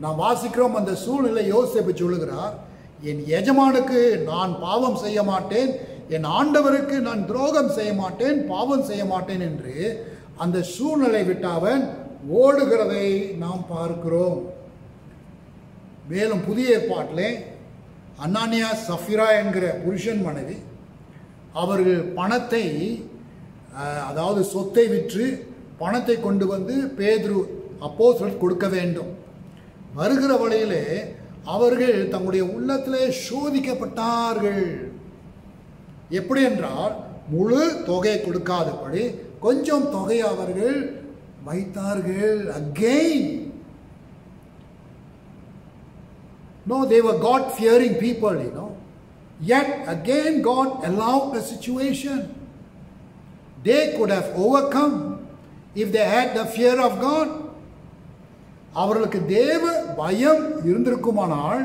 நாம் வாசிக்கிறோம் அந்த சூழ்நிலை யோசேப்பு சொல்லுகிறார், என் எஜமானுக்கு நான் பாவம் செய்ய மாட்டேன், என் ஆண்டவருக்கு நான் துரோகம் செய்ய மாட்டேன், பாவம் செய்ய மாட்டேன் என்று அந்த சூழ்நிலை விட்டு அவன் ஓடுகிறதை நாம் பார்க்கிறோம். மேலும் புதிய ஏற்பாட்டிலே அனானியா சஃபிரா என்கிற புருஷன் மனைவி அவர்கள் பணத்தை, அதாவது சொத்தை விற்று பணத்தை கொண்டு வந்து பேதுரு அப்போஸ்தலர் கொடுக்க வேண்டும். வருகிற வழியிலே அவர்கள் தங்களுடைய உள்ளத்திலே சோதிக்கப்பட்டார்கள். எப்படி என்றால் முழு தொகை கொடுக்காதபடி கொஞ்சம் தொகை அவர்கள் வைத்தார்கள். Again, no, they were God fearing people, Yet again God allowed the situation. They could have overcome if they had the fear of God. அவர்களுக்கு தேவ பயம் இருந்திருக்குமானால்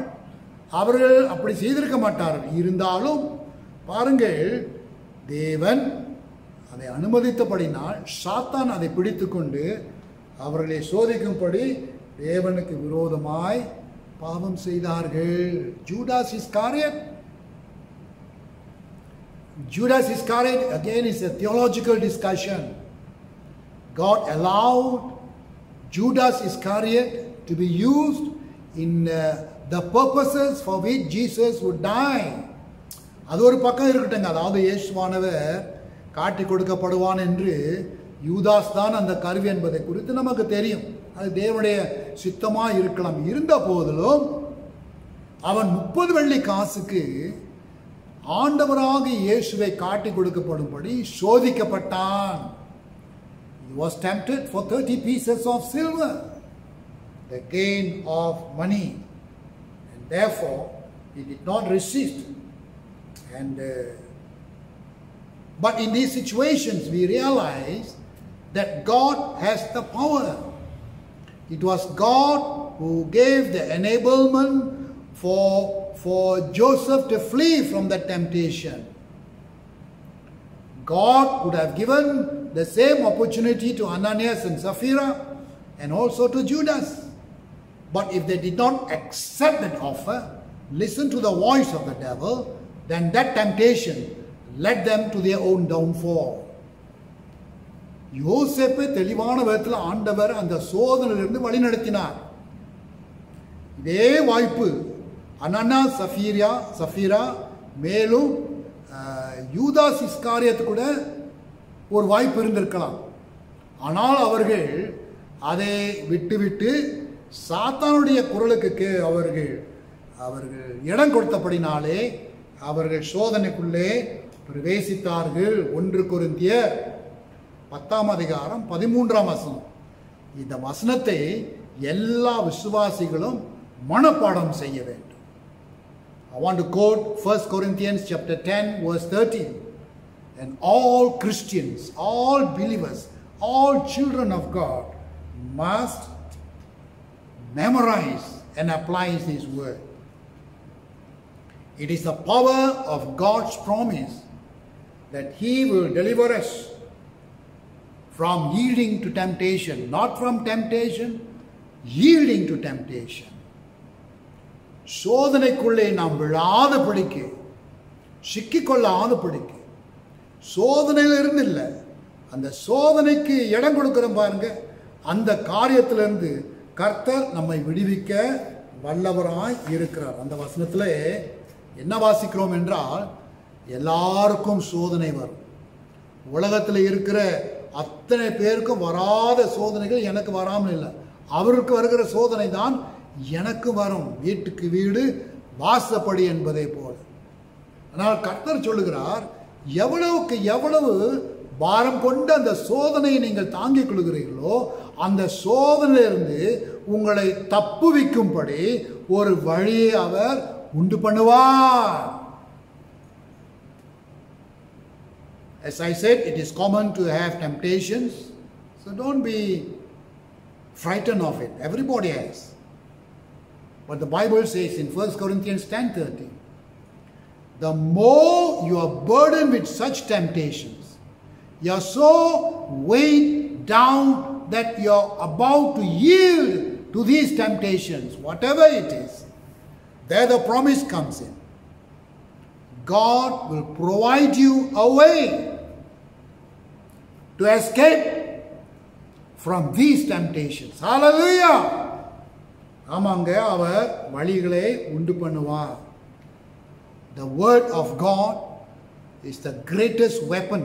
அவர்கள் அப்படி செய்திருக்க மாட்டார்கள். இருந்தாலும் பாருங்கள், தேவன் அதை அனுமதித்தபடினால் சாத்தான் அதை பிடித்துக்கொண்டு அவர்களை சோதிக்கும்படி தேவனுக்கு விரோதமாய் பாவம் செய்தார்கள். Judas Iscariot again is a theological discussion. God allowed Judas Iscariot to be used in the purposes for which Jesus would die. அது ஒரு பக்கம் இருக்கட்டும். அதாவது இயேசுவானவர் காட்டி கொடுக்கப்படுவான் என்று யூதாஸ் தான் அந்த கருவி என்பதை குறித்து நமக்கு தெரியும். அது தேவனுடைய சித்தமாக இருக்கலாம். இருந்த போதிலும் அவன் 30 வெள்ளி காசுக்கு ஆண்டவராக இயேசுவை காட்டி கொடுக்கப்படும்படி சோதிக்கப்பட்டான். He was tempted for 30 pieces of silver, the gain of money, and therefore he did not resist. And but in these situations we realize that God has the power. It was God who gave the enablement for Joseph to flee from the temptation. God would have given the same opportunity to Ananias and Sapphira and also to Judas. But if they did not accept that offer, listen to the voice of the devil, then that temptation led them to their own downfall. யோசேப்பை தெளிவான விதத்தில் ஆண்டவர் அந்த சோதனையிலிருந்து வழிநடத்தினார். இதே வாய்ப்பு Ananias, சஃபீரா, மேலும் யூதாஸ் இஸ்காரியத்து கூட ஒரு வாய்ப்பு இருந்திருக்கலாம். ஆனால் அவர்கள் அதை விட்டுவிட்டு சாத்தானுடைய குரலுக்கு அவர்கள் இடம் கொடுத்தபடினாலே அவர்கள் சோதனைக்குள்ளே பிரவேசித்தார்கள். 1 கொரிந்தியர் 10:13 இந்த வசனத்தை எல்லா விசுவாசிகளும் மனப்பாடம் செய்ய வேண்டும். I want to quote 1 Corinthians chapter 10 verse 13. And all Christians, all believers, all children of God must memorize and apply this word. It is the power of God's promise that He will deliver us from yielding to temptation, not from temptation, yielding to temptation. சோதனைக்குள்ளே நாம் விழாதபடிக்கு, சிக்கிக்கொள்ளாதபடிக்கு, சோதனையிலிருந்து இல்லை, அந்த சோதனைக்கு இடம் கொடுக்கிறோம் பாருங்க, அந்த காரியத்திலிருந்து கர்த்தர் நம்மை விடுவிக்க வல்லவராய் இருக்கிறார். அந்த வசனத்தில் என்ன வாசிக்கிறோம் என்றால், எல்லாருக்கும் சோதனை வரும். உலகத்தில் இருக்கிற அத்தனை பேருக்கும் வராத சோதனைகள் எனக்கு வராமல் இல்லை. அவருக்கு வருகிற சோதனை தான் எனக்கு வரும். வீட்டுக்கு வீடு வாசப்படி என்பதை போல. ஆனால் கர்த்தர் சொல்லுகிறார், எவ்வளவுக்கு எவ்வளவு பாரம் கொண்டு அந்த சோதனையை நீங்கள் தாங்கிக் கொள்கிறீர்களோ அந்த சோதனையிலிருந்து உங்களை தப்புவிக்கும்படி ஒரு வழியை அவர் உண்டு பண்ணுவார். As I said, it is common to have temptations, so don't be frightened of it. Everybody has. But the Bible says in 1 Corinthians 10:13, the more you are burdened with such temptations, you are so weighed down that you are about to yield to these temptations, whatever it is. There the promise comes in. God will provide you a way to escape from these temptations. Hallelujah! ஆமாங்க, அவர் வழிகளை உண்டு பண்ணுவார். The word of God is the greatest weapon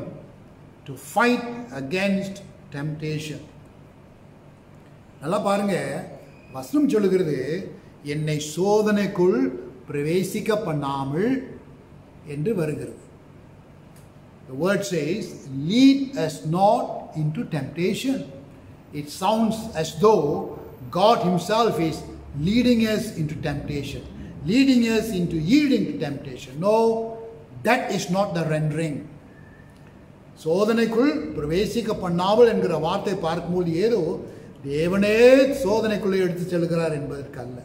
to fight against temptation. நல்லா பாருங்க, வசனம் சொல்லுகிறது, என்னை சோதனைக்குள் பிரவேசிக்க பண்ணாமல் என்று வருகிறது. The word says, lead us not into temptation. It sounds as though God himself is leading us into temptation, leading us into yielding to temptation. No, that is not the rendering. சோதனைக்குள் பிரவேசிக்க பண்ணாமல் என்கிற வார்த்தை பார்க்கும்போது ஏதோ தேவனே சோதனைக்குள்ளே எடுத்து செல்கிறார் என்பதற்கு அல்ல.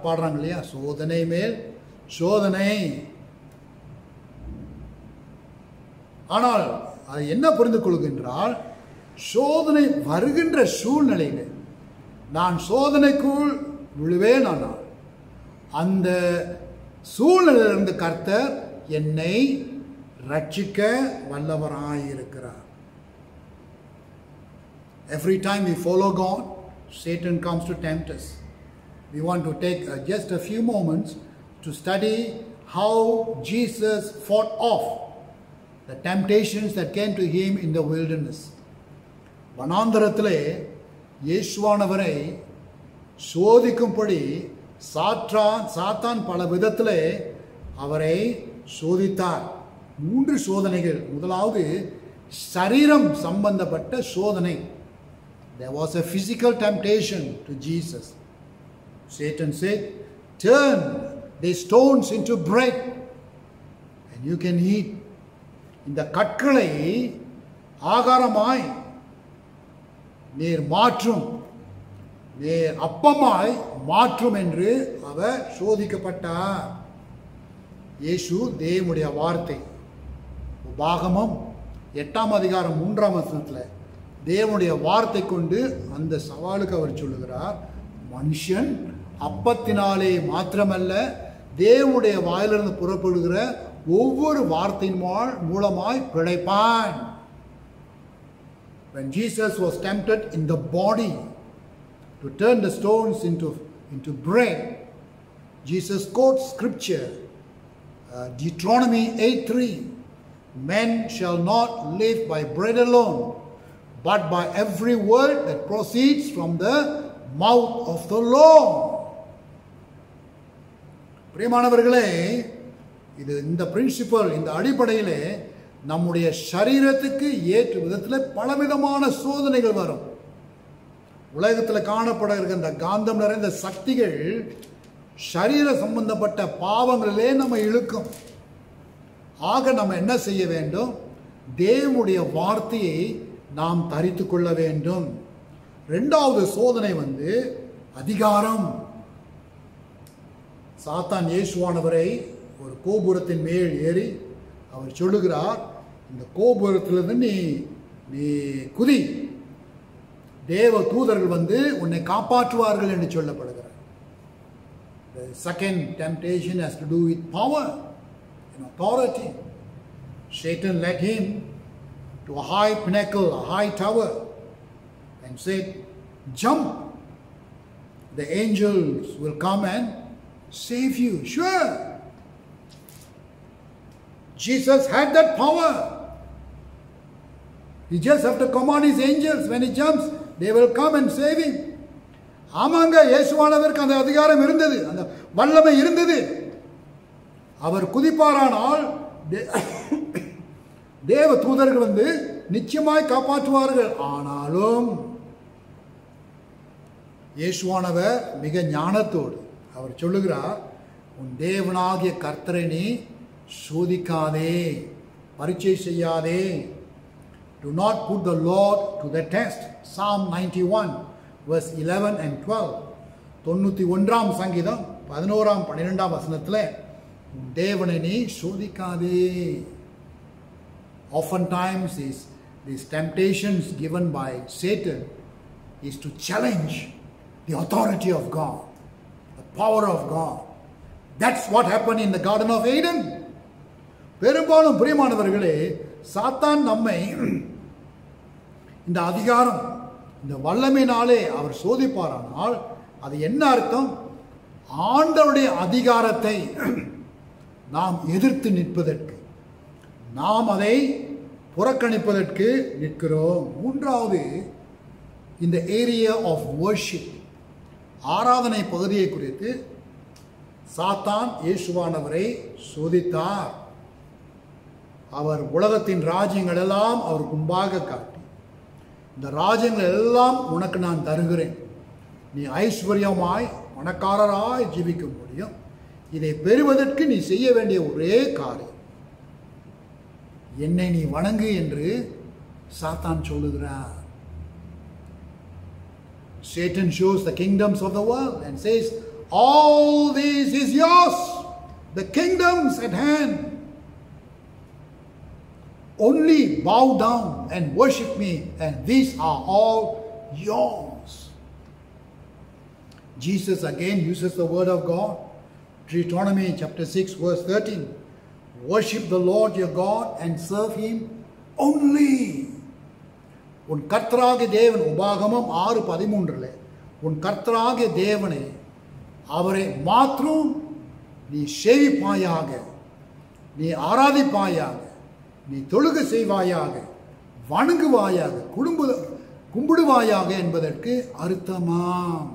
பாடுறாங்க இல்லையா, சோதனை மேல் சோதனை. ஆனால் அது என்ன புரிந்து கொள்கின்றால், சோதனை வருகின்ற சூழ்நிலையில் நான் சோதனைக்குள் விழுவேன், ஆனால் அந்த சூழ்நிலையிலிருந்து கர்த்தர் என்னை ரட்சிக்க வல்லவராயிருக்கிறார். Every time we follow God, Satan comes to tempt us. We want to take just a few moments to study how Jesus fought off the temptations that came to him in the wilderness. வனாந்தரத்திலே இயேசுவானவரை சோதிக்கும்படி சாத்தான் பல விதத்திலே அவரை சோதித்தார். 3 சோதனைகள். முதலாவது சரீரம் சம்பந்தப்பட்ட சோதனை. There was a physical temptation to Jesus. Satan said, turn these stones into bread and you can eat. இந்த கற்களை ஆகாரமாய் நீர் மாற்றும், நீர் அப்பமாய் மாற்றும் என்று அவர் சோதிக்கப்பட்டார். இயேசு தேவனுடைய வார்த்தை. உபாகமம் 8ஆம் அதிகாரம் 3ஆம் வசனத்தில் தேவனுடைய வார்த்தை கொண்டு அந்த சவாலுக்கு அவர் சொல்லுகிறார், மனுஷன் அப்பத்தினாலே மாத்திரமல்ல தேவனுடைய வாயிலிருந்து புறப்படுகிற ஒவ்வொரு வார்த்தையின் மூலமாய் பிழைப்பான். When Jesus was tempted in the body to turn the stones into bread, Jesus quotes scripture, Deuteronomy 8:3, men shall not live by bread alone, but by every word that proceeds from the mouth of the Lord. பிரியமானவர்களே, இது இந்த principal, இந்த அடிப்படையிலே நம்முடைய சரீரத்துக்கு ஏற்ற விதத்தில் பலவிதமான சோதனைகள் வரும். உலகத்தில் காணப்படுகிற இந்த காந்தம் நிறைந்த சக்திகள் சரீர சம்பந்தப்பட்ட பாவங்களிலே நம்ம இழுக்கும். ஆக நம்ம என்ன செய்ய வேண்டும்? தேவனுடைய வார்த்தையை நாம் தரித்து கொள்ள வேண்டும். 2வது சோதனை அதிகாரம். சாத்தான் இயேசுவானவரை ஒரு கோபுரத்தின் மேல் ஏறி அவர் சொல்லுகிறார், இந்த கோபுரத்திலிருந்து நீ குதி, தேவ தூதர்கள் உன்னை காப்பாற்றுவார்கள் என்று சொல்லப்படுகிறார். The second temptation has to do with power and authority. Satan led him to a high pinnacle, a high tower, and said, jump, the angels will come and save you. Sure, Jesus had that power. He just have to command his angels. When he jumps, they will come and save him. ஆமாங்க, இயேசுவானவருக்கு அந்த அதிகாரம் இருந்தது, அந்த வல்லமை இருந்தது. அவர் குதிப்பாரானால் தேவ தூதர்கள் நிச்சயமாய் காப்பாற்றுவார்கள். ஆனாலும் இயேசுவானவர் மிக ஞானத்தோடு அவர் சொல்லுகிறார், உன் தேவனாகிய கர்த்தரை நீ சோதிக்காதே, பரீட்சை செய்யாதே. Do not put the Lord to the test. Psalm 91 verse 11 and 12. 91ஆம் சங்கீதம் 11ஆம் 12ஆம் வசனத்தில் உன் தேவனை நீ சோதிக்காதே. Oftentimes these temptations given by Satan is to challenge the authority of God, the power of God. That's what happened in the Garden of Eden. பெரும்பாலும் பிரியமானவர்களே, சாத்தான் நம்மை இந்த அதிகாரம், இந்த வல்லமையினாலே அவர் சோதிப்பாரானால் அது என்ன அர்த்தம்? ஆண்டவருடைய அதிகாரத்தை நாம் எதிர்த்து நிற்பதற்கு, நாம் அதை புறக்கணிப்பதற்கு நிற்கிறோம். 3வது, இந்த ஏரியா ஆஃப் வர்ஷிப், ஆராதனை பகுதியை குறித்து சாத்தான் இயேசுவானவரை சோதித்தார். அவர் உலகத்தின் ராஜ்யங்கள் எல்லாம் அவருக்கு முன்பாக காட்டி, இந்த ராஜ்யங்கள் எல்லாம் உனக்கு நான் தருகிறேன், நீ ஐஸ்வர்யமாய் பணக்காரராய் ஜீவிக்க முடியும், இதை பெறுவதற்கு நீ செய்ய வேண்டிய ஒரே காரியம் என்னை நீ வணங்கு என்று சாத்தான் சொல்லுகிறார். Satan shows the kingdoms of the world and says, all this is yours, the kingdoms at hand. Only bow down and worship me, and these are all yours. Jesus again uses the word of God. Deuteronomy chapter 6 verse 13. Worship the Lord your God and serve him only. உன் கர்த்தராகிய தேவன், உபாகமம் 6:13, உன் கர்த்தராகிய தேவனை அவரை மாத்திரம் நீ சேவிப்பாயாக, நீ ஆராதிப்பாயாக, நீ தொழுகை செய்வாயாக, வணங்குவாயாக, கும்பிடுவாயாக என்பதற்கு அர்த்தமாம்.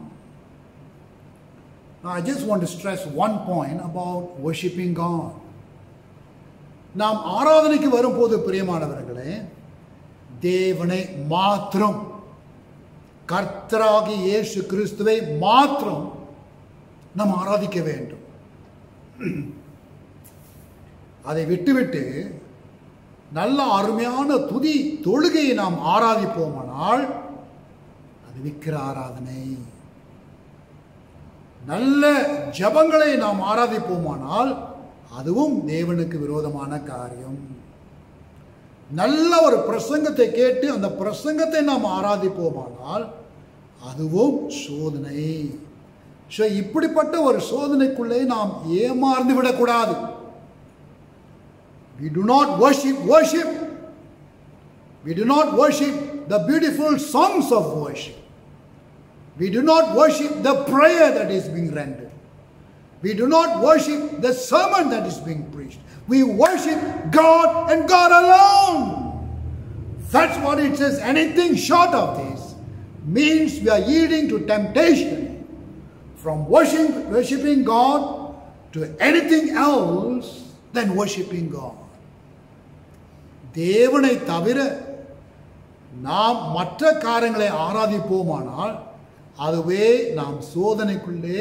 I just want to stress one point about worshiping God. நாம் ஆராதனைக்கு வரும்போது பிரியமானவர்களே, தேவனை மாத்திரம், கர்த்தராகிய இயேசு கிறிஸ்துவை மாத்திரம் நாம் ஆராதிக்க வேண்டும். அதை விட்டுவிட்டு நல்ல அருமையான துதி தொழுகையை நாம் ஆராதிப்போமானால் அது விக்கிர ஆராதனை. நல்ல ஜபங்களை நாம் ஆராதிப்போமானால் அதுவும் தேவனுக்கு விரோதமான காரியம். நல்ல ஒரு பிரசங்கத்தை கேட்டு அந்த பிரசங்கத்தை நாம் ஆராதிப்போமானால் அதுவும் சோதனை. இப்படிப்பட்ட ஒரு சோதனைக்குள்ளே நாம் ஏமாந்து விடக்கூடாது. We do not worship. We do not worship the beautiful songs of worship. We do not worship the prayer that is being rendered. We do not worship the sermon that is being preached. We worship God and God alone. That's what it says. Anything short of this means we are yielding to temptation from worshiping God to anything else than worshiping God. தேவனை தவிர நாம் மற்ற காரியங்களை ஆராதிப்போமானால் அதுவே நாம் சோதனைக்குள்ளே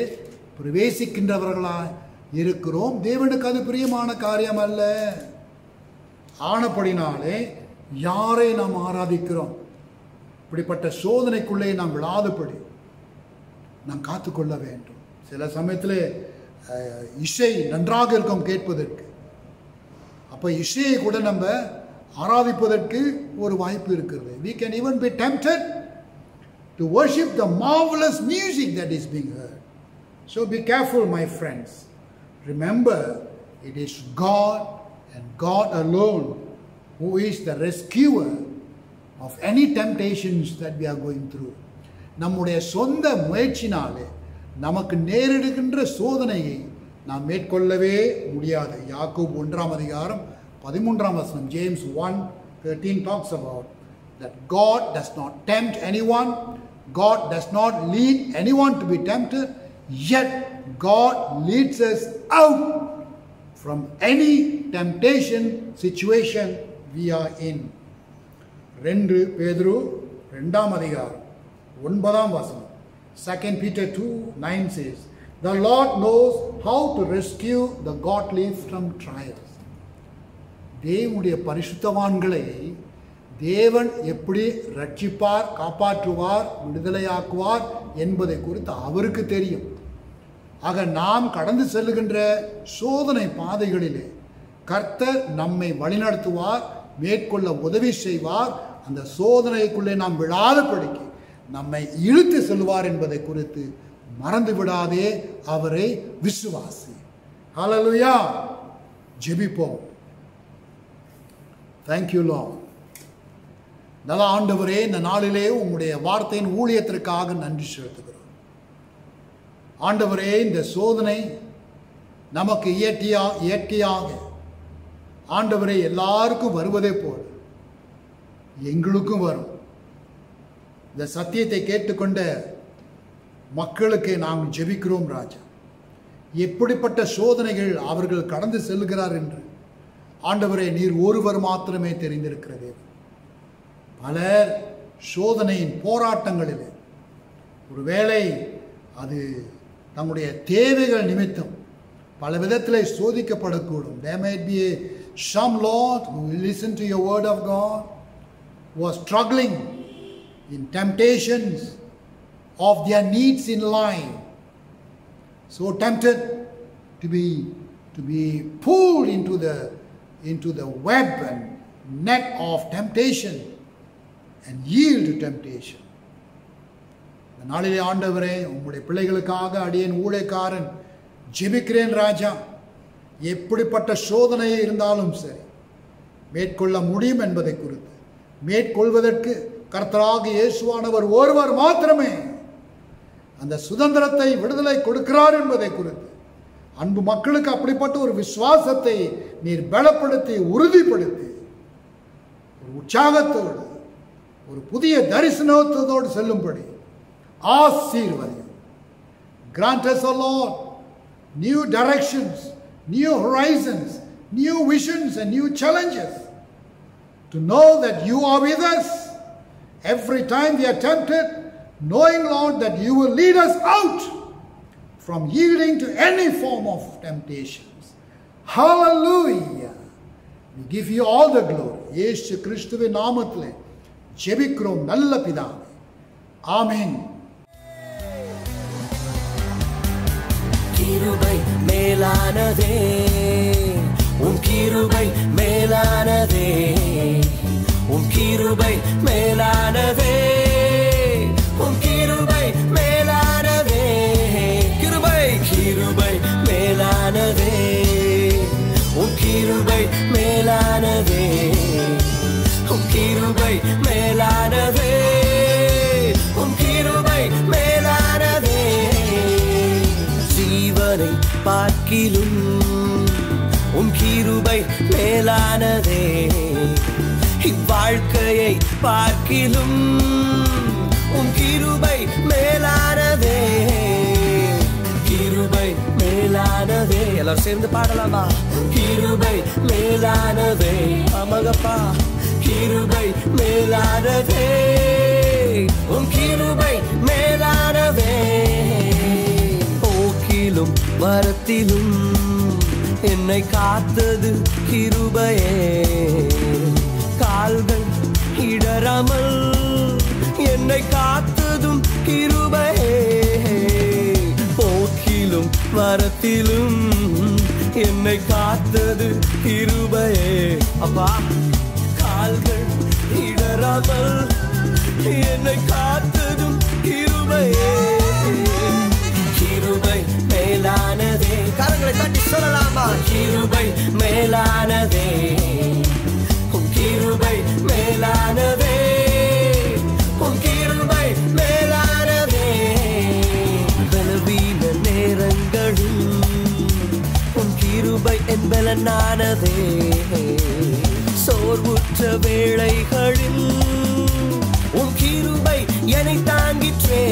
பிரவேசிக்கின்றவர்களாய் இருக்கிறோம். தேவனுக்கு அது பிரியமான காரியம் அல்ல. ஆனபடினாலே யாரை நாம் ஆராதிக்கிறோம், இப்படிப்பட்ட சோதனைக்குள்ளே நாம் விழாதபடி நாம் காத்துக்கொள்ள வேண்டும். சில சமயத்தில் இசை நன்றாக இருக்கும் கேட்பதற்கு, அப்போ இசையை கூட நம்ம ஆராதிப்பதற்கு ஒரு வாய்ப்பு இருக்கிறது. We can even be tempted to worship the marvelous music that is being heard. So be careful, my friends. Remember, it is God and God alone who is the rescuer of any temptations that we are going through. நம்முடைய சொந்த முயற்சினாலே நமக்கு நேரிடுகின்ற சோதனையை நாம் மேற்கொள்ளவே முடியாது. யாக்கோபு 1:13 James 1:13 talks about that God does not tempt anyone, God does not lead anyone to be tempted, yet God leads us out from any temptation situation we are in. 2 Pedro 2:9 2 Peter 2:9 says, the Lord knows how to rescue the godly from trials. தேவனுடைய பரிசுத்தவான்களை தேவன் எப்படி ரட்சிப்பார், காப்பாற்றுவார், விடுதலையாக்குவார் என்பதை குறித்து அவருக்கு தெரியும். ஆக நாம் கடந்து செல்லுகின்ற சோதனை பாதைகளிலே கர்த்தர் நம்மை வழிநடத்துவார், மேற்கொள்ள உதவி செய்வார். அந்த சோதனைக்குள்ளே நாம் விழாதபடிக்கு நம்மை இழுத்து செல்வார் என்பதை குறித்து மறந்து விடாதே, அவரை விசுவாசி. ஹல்லேலூயா. ஜெபிப்போம். Thank you Lord. நல்ல ஆண்டவரே, இந்த நாளிலே உம்முடைய வார்த்தையின் ஊழியத்திற்காக நன்றி செலுத்துகிறோம். ஆண்டவரே, இந்த சோதனை நமக்கு இயற்கையாக ஆண்டவரே எல்லாருக்கும் வருவதே போல எங்களுக்கும் வரும். இந்த சத்தியத்தை கேட்டுக்கொண்ட மக்களுக்கு நாங்கள் ஜெபிக்கிறோம் ராஜா. எப்படிப்பட்ட சோதனைகள் அவர்கள் கடந்து செல்கிறார் என்று ஆண்டவரே நீர் ஒருவர் மாத்திரமே தெரிந்திருக்கிறது. பலர் சோதனையின் போராட்டங்களில் ஒருவேளை அது தங்களுடைய தேவைகள் நிமித்தம் பல விதத்தில் சோதிக்கப்படக்கூடும். There might be some Lord who will listen to your word of God, who are struggling in temptations of their needs in life, so tempted to be pulled into the web and net of temptation and yield to temptation. இந்த நாளிலே ஆண்டவரே உம்முடைய பிள்ளைகளுக்காக அடியேன் ஊழியக்காரன் ஜெபிக்கிறேன் ராஜா. எப்படிப்பட்ட சோதனை இருந்தாலும் சரி மேற்கொள்ள முடியும் என்பதை குறித்து, மேற்கொள்வதற்கு கர்த்தராகிய இயேசுவானவர் ஒருவர் மாத்திரமே அந்த சுதந்திரத்தை விடுதலை கொடுக்கிறார் என்பதை குறித்து அன்பு மக்களுக்கு அப்படிப்பட்ட ஒரு விசுவாசத்தை நீர் பலப்படுத்தி உறுதிப்படுத்தி ஒரு உற்சாகத்தோடு ஒரு புதிய தரிசனத்தோடு செல்லும்படி ஆசீர்வதியும். Grant us, O Lord, new directions, new horizons, new visions and new challenges, to know that you are with us every time we are tempted, knowing, Lord, that you will lead us out from yielding to any form of temptations. Hallelujah! We give you all the glory. இயேசு கிறிஸ்துவின் நாமத்திலே ஜெபிக்கிறோம் நல்ல பிதாவே. ஆமென். கிருபை மேலானதே, உன் கிருபை மேலானதே, உன் கிருபை மேலானதே, உன் கிருபை மேலானதே, கிருபை கிருபை மேலானதே, உன் கிருபை மேலானதே, உன் கிருபை மேலானதே, உன் கிருபை மேலானதே. ஜீவனை பார்க்கிலும் உன் கிருபை மேலானதே, இவ்வாழ்க்கையை பார்க்கிலும் உன் கிருபை மேலானதே, கிருபை மேலானதே. எல்லாரும் சேர்ந்து பாடலாமா? கிருபை மேலானதே, ஆமகப்பா, கிருபை மேலானதே, உன் கிருபை மேலானதே. போக்கிலும் வரத்திலும் என்னை காத்தது கிருபையே, கால்கள் இடராமல் என்னை காத்ததும் கிருபையே. போக்கிலும் வரத்திலும் என்னை காத்தது கிருபையே, அப்பா, கால்கள் இடராமல் என்னை காத்ததும் கிருபையே. கிருபை மேலானதே, கரங்களை தட்டி சொல்லலாமா? கிருபை மேலானதே, உன் கிருபை மேலானதே, உன் கிருபை மேலானதே. பலவீன நேரங்களில் உன் கிருபை என் பலனானதே, சோர்வுற்ற வேளைகளில் உன் கிருபை என்னை தாங்கிற்றே.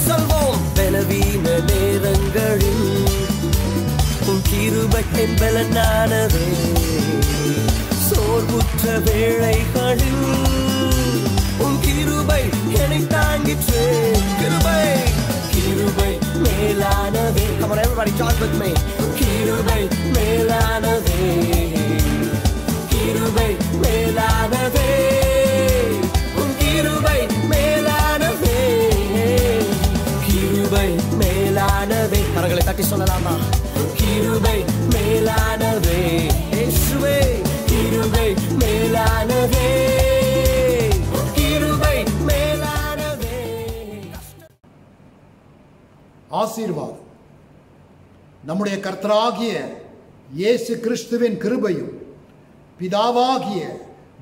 சொல்வோம், பலவீன நேரங்களில் உன் கிருபை என் பலனானதே, சோர்வுற்ற வேளைகளில் உன் கிருபை என்னை தாங்கிற்றே. கிருபை கிருபை மேலானதே. Come on, everybody, join with me. கிருபை மேலானதே, கிருபை மேலானதே, உன் கிருபை மேலானதே, கிருபை மேலானதே. கரங்களை தட்டி சொல்லலாமா? கிருபை மேலானதே, இயேசுவே, கிருபை மேலானதே, கிருபை மேலானதே. ஆசீர்வாதம் நம்முடைய கர்த்தராகிய இயேசு கிறிஸ்துவின் கிருபையும் பிதாவாகிய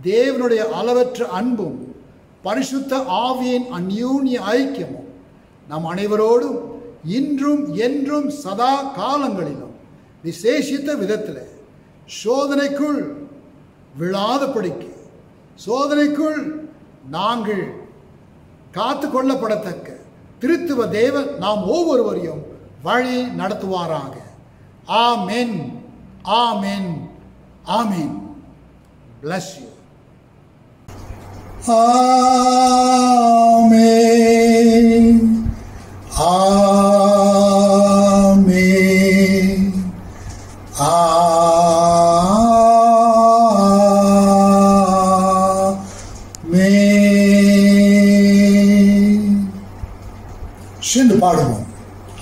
தேவனுடைய அளவற்ற அன்பும் பரிசுத்த ஆவியின் அந்யோன்ய ஐக்கியமும் நம் அனைவரோடும் இன்றும் என்றும் சதா காலங்களிலும் விசேஷித்த விதத்தில் சோதனைக்குள் விழாதபடிக்கு, சோதனைக்குள் நாங்கள் காத்து கொள்ளப்படத்தக்க திருத்துவ தேவன் நாம் ஒவ்வொருவரையும் வழி நடத்துவாராக. ஆமென், ஆமென், ஆமென். Bless you. ஆமென், ஆமென், ஆமென். சேர்ந்து பாடுவோம்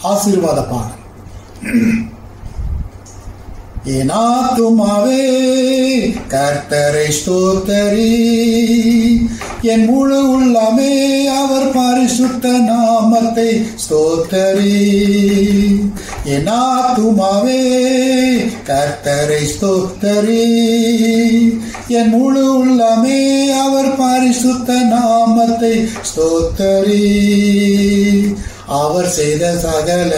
ஆசீர்வாத பாடல். என் ஆத்துமாவே கர்த்தரை ஸ்தோத்தரி, என் முழு உள்ளமே அவர் பரிசுத்த நாமத்தை ஸ்தோத்தரி. என் ஆத்துமாவே கர்த்தரை ஸ்தோத்தரி, என் முழு உள்ளமே அவர் பரிசுத்த நாமத்தை ஸ்தோத்தரி. அவர் செய்த சகல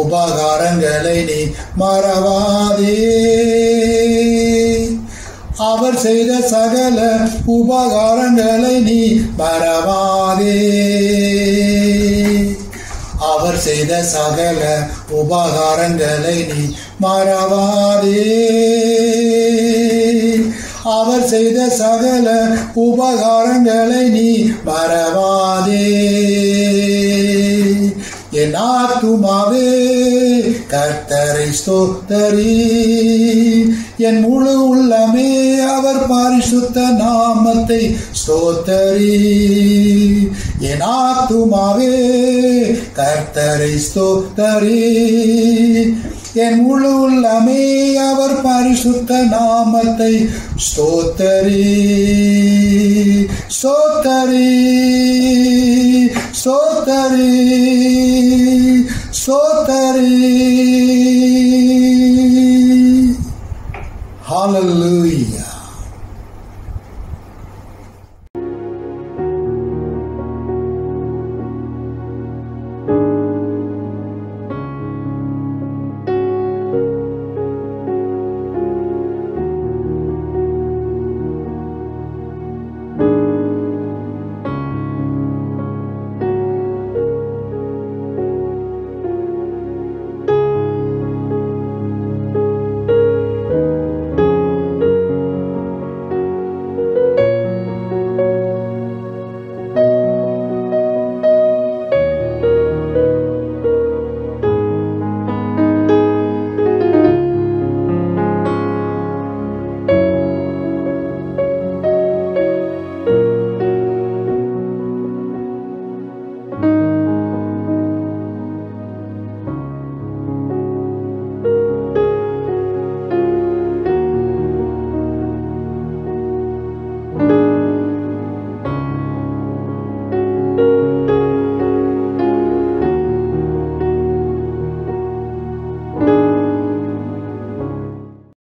உபகாரங்களை நீ மறவாதே. அவர் செய்த சகல உபகாரங்களை நீ மறவாதே. அவர் செய்த சகல உபகாரங்களை நீ மறவாதே. அவர் செய்த சகல உபகாரங்களை நீ மறவாதே. என் ஆத்துமாவே கர்த்தரை ஸ்தோத்தரி, என் முழு உள்ளமே அவர் பரிசுத்த நாமத்தை ஸ்தோத்தரி. என் ஆத்துமாவே கர்த்தரை ஸ்தோத்தரி, என் முழு உள்ளமே அவர் பரிசுத்த நாமத்தை ஸ்தோத்தரி. ஸ்தோத்தரி, ஸ்தோத்தரி, ஸ்தோத்தரி,